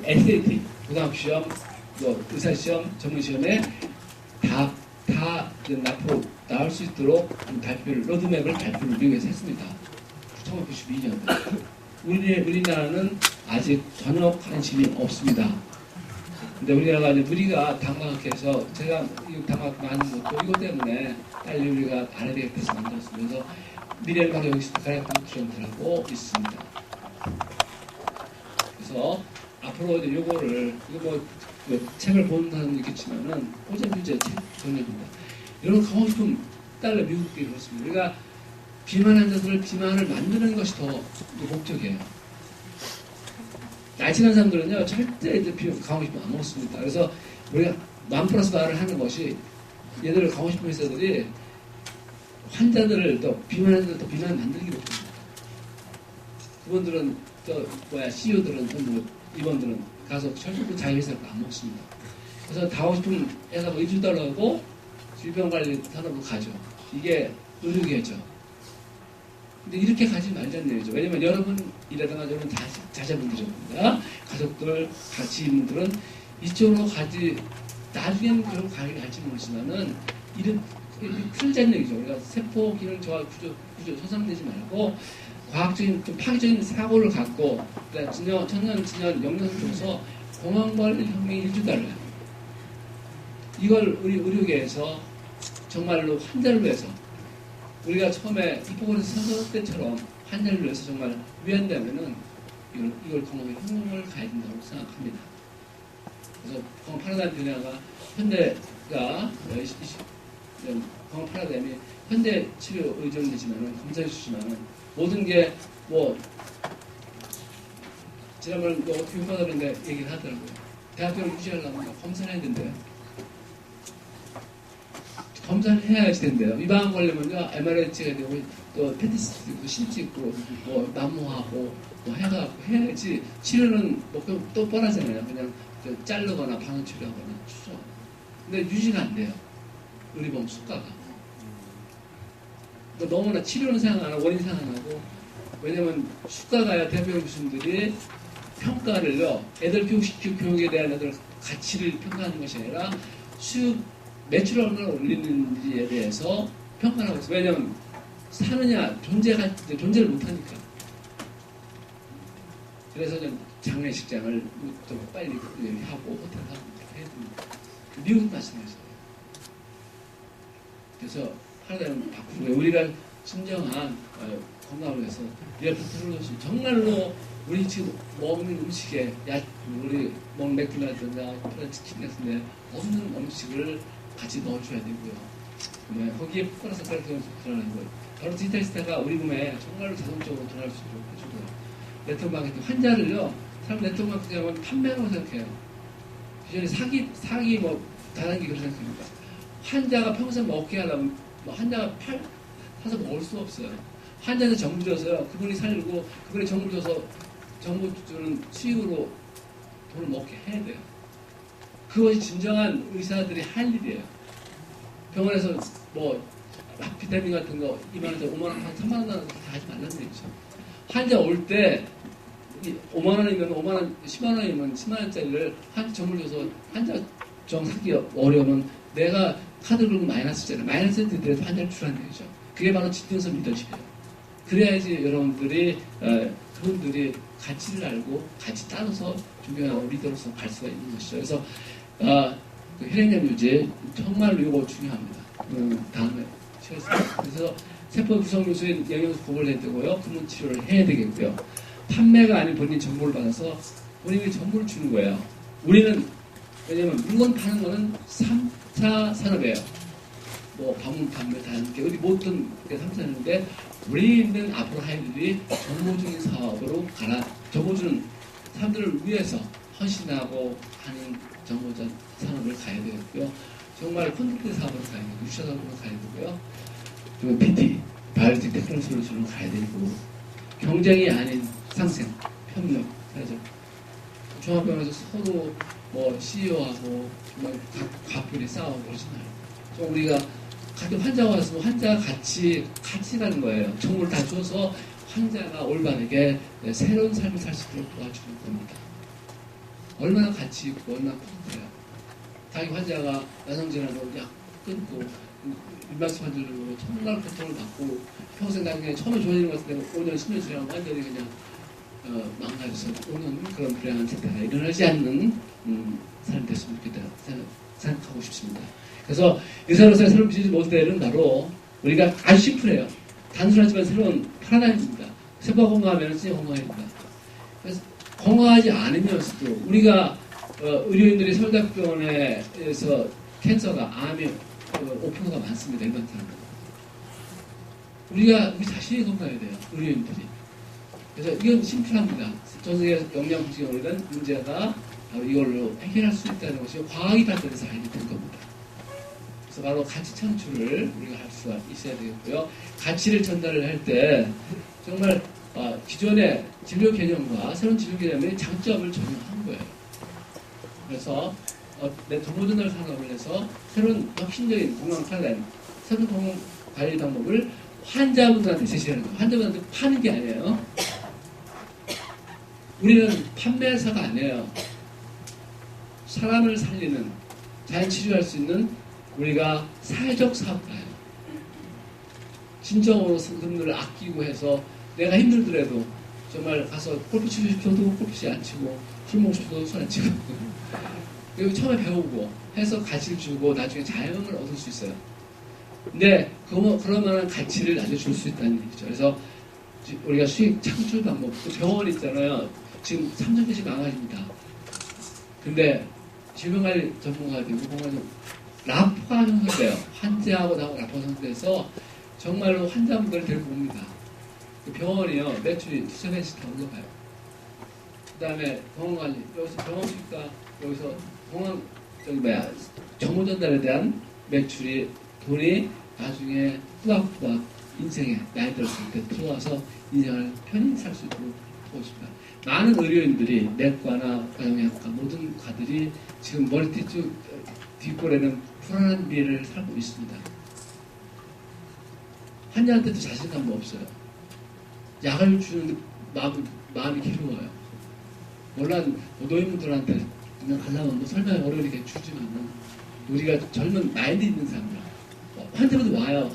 SAT, 고등학교 시험, 의사 시험, 전문 시험에 다 앞으로 나올 수 있도록 로드맵을 발표를 미국에서 했습니다. 1992년도. 우리나라는 아직 전혀 관심이 없습니다. 근데 우리나라가 우리가 당과학에서 제가 당과학 많은 것도 이것 때문에 빨리 우리가 알아야 되겠다 만들었습니다. 그래서 미래를 바로 여기서 가르치는 트렌드라고 있습니다. 그래서 앞으로 이제 요거를 이거 책을 보는 사람도 있겠지만은 호재 주제 책 정리합니다. 이런 강호식품 달러 미국이 그렇습니다. 우리가 비만 환자들을 비만을 만드는 것이 더 목적이에요. 날씬한 사람들은요 절대 이제 강호식품 안 먹습니다. 그래서 우리가 만 플러스 말을 하는 것이 얘들 강호식품 회사들이 환자들을 더 비만 환자들 더 비만 만들기 목적입니다. 그분들은 CEO들은 이번들은 가서 절대로 자기 회사를 안 먹습니다. 그래서 다호식품 회사 $2달러고 질병관리 산업으로 가죠. 이게 의료계죠. 근데 이렇게 가지 말자는 얘기죠. 왜냐면 여러분이라든가 여러분 자제분들입니다. 가족들, 지인분들은 이쪽으로 가지, 나중에는 그런 가게 갈지 모르지만은, 이런, 틀리자는 얘기죠. 우리가 세포 기능 저하 구조 손상되지 말고, 과학적인, 좀 파괴적인 사고를 갖고, 천년, 영양을 줘서 공황관리 혁명이 $1달러예요. 이걸 우리 의료계에서 정말로 환자를 위해서, 우리가 처음에 이포그래스 선서 때처럼 환자를 위해서 정말 위한다면은 이걸 건강의 혁명을 가야 된다고 생각합니다. 그래서 건강 파라다임 분야가 현대가 건강 파라다임이 현대 치료 의존되지만은 검사해 주시면은 모든 게 지난번에 어떻게 흉가다는데 얘기를 하더라고요. 대학교를 유지하려면 검사를 해야 된대요. 검사를 해야지 된대요. 위방 걸리면요, MRI 찍어야 되고, 또 패티스 찍고, 실 찍고, 남모하고, 해가지고 해야지. 치료는 또 뻔하잖아요. 그냥 자르거나 방은 치료하거나 추정. 근데 유지가 안 돼요. 의료보험 수가가. 그러니까 너무나 치료는 생각 안 하고, 원인 생각 안 하고, 왜냐면 수가가야 대표 교수님들이 평가를요, 애들 교육에 대한 애들 가치를 평가하는 것이 아니라 매출을 얼마나 올리는지에 대해서 평가를 하고 있어요. 왜냐하면 사느냐, 존재를 못하니까. 그래서 장례식장을 좀 빨리 하고 호텔 하고 해야 됩니다. 미국은 마찬가지예요. 그래서 파라다임을 바꾸고 우리가 진정한 건강을 위해서 리얼프트로시 정말로 우리 지금 먹는 음식에 우리 먹는 맥주라든가 치킨 같은데 없는 음식을 같이 넣어줘야 되고요. 거기에 플러스 깔때가 들어가는 거예요. 바로 디지털시대가 우리 몸에 정말로 자동적으로 들어갈 수 있도록 해주고요. 네트워크 마케팅 환자를요, 사람 네트워크 마케팅하면 판매라고 생각해요. 기존에 사기 다른 게 그렇게 생각합니다. 환자가 평생 먹게 하려면 환자가 사서 먹을 수 없어요. 환자한테 정부 줘서요, 그분이 살고 그분이 정부 줘서 정부 주는 수익으로 돈을 먹게 해야 돼요. 그것이 진정한 의사들이 할 일이에요. 병원에서 비타민 같은 거 2만원짜리 5만원, 3만원 나눠서 다 하지 말라는 얘기죠. 환자 올 때 5만원이면 5만원, 10만원이면 10만원짜리를 환자 정을 줘서 환자 정 사기 어려우면 내가 카드 긁고 마이너스잖아요. 마이너스 되더라도 환자를 주라는 얘기죠. 그게 바로 집중성 리더십이에요. 그래야지 여러분들이 그분들이 가치를 알고 같이 따라서 중요한 리더로서 갈 수가 있는 것이죠. 그래서 그 혈액량 유지 정말로 이거 중요합니다. 다음에 그래서 세포 구성 요소인 영양소 복원을 해야 되고요. 근본 치료를 해야 되겠고요. 판매가 아닌 본인 정보를 받아서 본인이 정보를 주는 거예요. 우리는 왜냐면 물건 파는 거는 3차 산업이에요. 뭐 방문 판매 다 하는 게 어디 모든 게 3차인데 우리는 앞으로 할 일이 정보적인 사업으로 정보주는 사람들을 위해서 헌신하고 하는 정보전 산업을 가야 되겠고요. 정말 콘텐츠 사업으로 가야 되고 유사 사업으로 가야 되고요. 그리고 PT, 바이오틱 테크놀로지 솔루션으로 가야 되고 경쟁이 아닌 상생, 협력 해야죠. 종합병원에서 서로 뭐 CEO하고 정말 각 과표리 싸우고 그러잖아요. 좀 우리가 같은 환자가 와서 환자가 같이 가는 거예요. 정보를 다 줘서 환자가 올바르게 새로운 삶을 살 수 있도록 도와주는 겁니다. 얼마나 가치 있고 얼마나 뿌듯해요. 자기 환자가 나성질환으로 약 끊고 일반수 환자들로 정말 고통을 받고 평생 나중에 처음에 좋아지는 것 같은데 5년, 10년 지나면 완전히 그냥 망가져서 오는 그런 불행한 상태가 일어나지 않는 사람이 됐으면 좋겠다 생각하고 싶습니다. 그래서 의사로서의 새로운 비즈니스 모델은 바로 우리가 아주 심플해요. 단순하지만 새로운 파라다임입니다. 세포가 건강하면 진짜 건강해야 된다. 그래서 건강하지 않으면서도 우리가 의료인들이 서울대학병원에서 캔서가 암이 5%가 많습니다. 일반 사람들. 우리 자신이 건강해야 돼요. 의료인들이. 그래서 이건 심플합니다. 전 세계 영양 부족에 걸리는 문제가 바로 이걸로 해결할 수 있다는 것이 과학이 발전해서 알게 된 겁니다. 그래서 바로 가치 창출을 우리가 할 수가 있어야 되겠고요. 가치를 전달을 할 때 정말 기존의 진료 개념과 새로운 진료 개념의 장점을 적용한 거예요. 그래서 내 정보 전달 산업을 해서 새로운 혁신적인 건강 파라다임, 새로운 건강 관리 방법을 환자분들한테 제시하는 거예요. 환자분한테 파는 게 아니에요. 우리는 판매사가 아니에요. 사람을 살리는, 잘 치료할 수 있는 우리가 사회적 사업가예요. 진정으로 성금들을 아끼고 해서 내가 힘들더라도 정말 가서 골프 치고 싶어도 골프 안 치고 술 먹고 싶어도 술 안 치고 여기 처음에 배우고 해서 가치를 주고 나중에 자영을 얻을 수 있어요. 근데 그런 만한 가치를 나중에 줄 수 있다는 얘기죠. 그래서 우리가 수익 창출 방법, 또 병원 있잖아요. 지금 3,000개씩 망가집니다. 근데 질병관리 전문가들이 라포가 형성돼요. 환자하고 나하고 라포가 형성돼서 정말로 환자분들을 데리고 옵니다. 병원이요, 매출이 2,000배씩 더 올라가요. 그 다음에 병원관리, 여기서 병원 수익과 여기서 정보 전달에 대한 매출이, 돈이 나중에 후박후박 인생에 나이 들었을 때 들어와서 인생을 편히 살 수 있도록 도와줍니다. 많은 의료인들이 내과나 가정의학과 모든 과들이 지금 머리띠 쭉 뒷골에는 불안한 미래를 살고 있습니다. 환자한테도 자신감도 없어요. 약을 주는 마음이 괴로워요. 물론 노인분들한테 가려면 설명이 어려우니까 주지만 우리가 젊은 마인드 있는 사람들 환자분들 와요.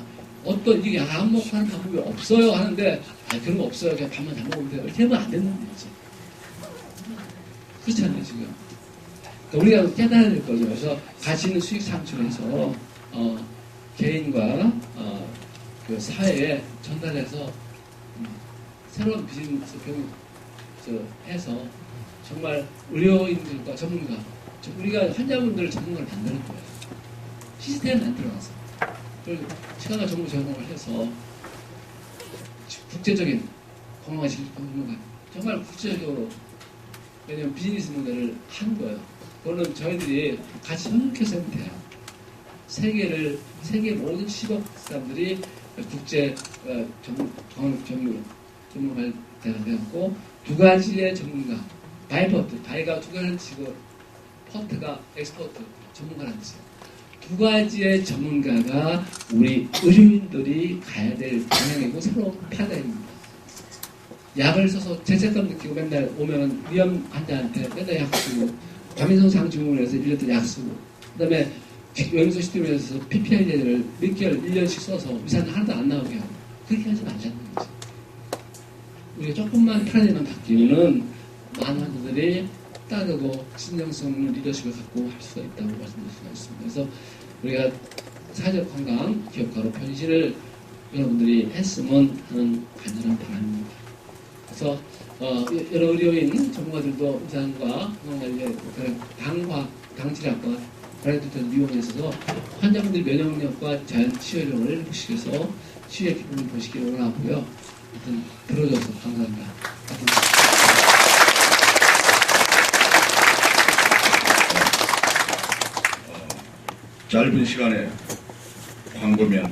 어떤 이게 약 안 먹고 하는 방법이 없어요 하는데 그런 거 없어요. 그냥 밥만 잘 먹으면 돼요. 이렇게 하면 안 된다는 얘기지. 그렇지 않나요 지금? 그러니까 우리가 깨달아야 될 거죠. 그래서 가치 있는 수익 창출해서 개인과 그 사회에 전달해서 새로운 비즈니스 해서 정말 의료인들과 전문가, 우리가 환자분들을 전문가를 만드는 거예요. 시스템을 만들어놔서 시간과 정보 제공을 해서 국제적인 건강한 진료 전문가, 정말 국제적으로 왜냐면 비즈니스 모델을 하는 거예요. 그거는 저희들이 같이 협력해서 하면 돼요. 세계 모든 10억 사람들이 국제 전문가를 되었고, 두 가지의 전문가, 바이가 두 가지를 치고, 퍼트가 엑스포트, 전문가라는 뜻이에요. 두 가지의 전문가가 우리 의료인들이 가야 될 방향이고 새로운 파다입니다. 약을 써서 죄책감 느끼고 맨날 오면은 위험 환자한테 맨날 약 쓰고, 과민성 장증후군에서 1년 동안 약 쓰고, 그 다음에 영양소 시스템에서 PPI를 몇 개월, 1년씩 써서 의사는 하나도 안 나오게 하고 그렇게 하지 말자는 거죠. 우리가 조금만 패러다임만 바뀌면은 많은 환자들이 따르고 신장성 리더십을 갖고 할 수가 있다고 말씀드릴 수가 있습니다. 그래서 우리가 사회적 건강 기업가로 변신을 여러분들이 했으면 하는 간절한 바람입니다. 그래서 여러 의료인 전문가들도 의사과 건강관리 당질학과 브라이트를 이용해서 환자분들 면역력과 자연 치료력을 회복시켜서 치유의 기쁨을 보시기 원하고요. 하여튼 들어줘서 감사합니다. 짧은 시간에 광고면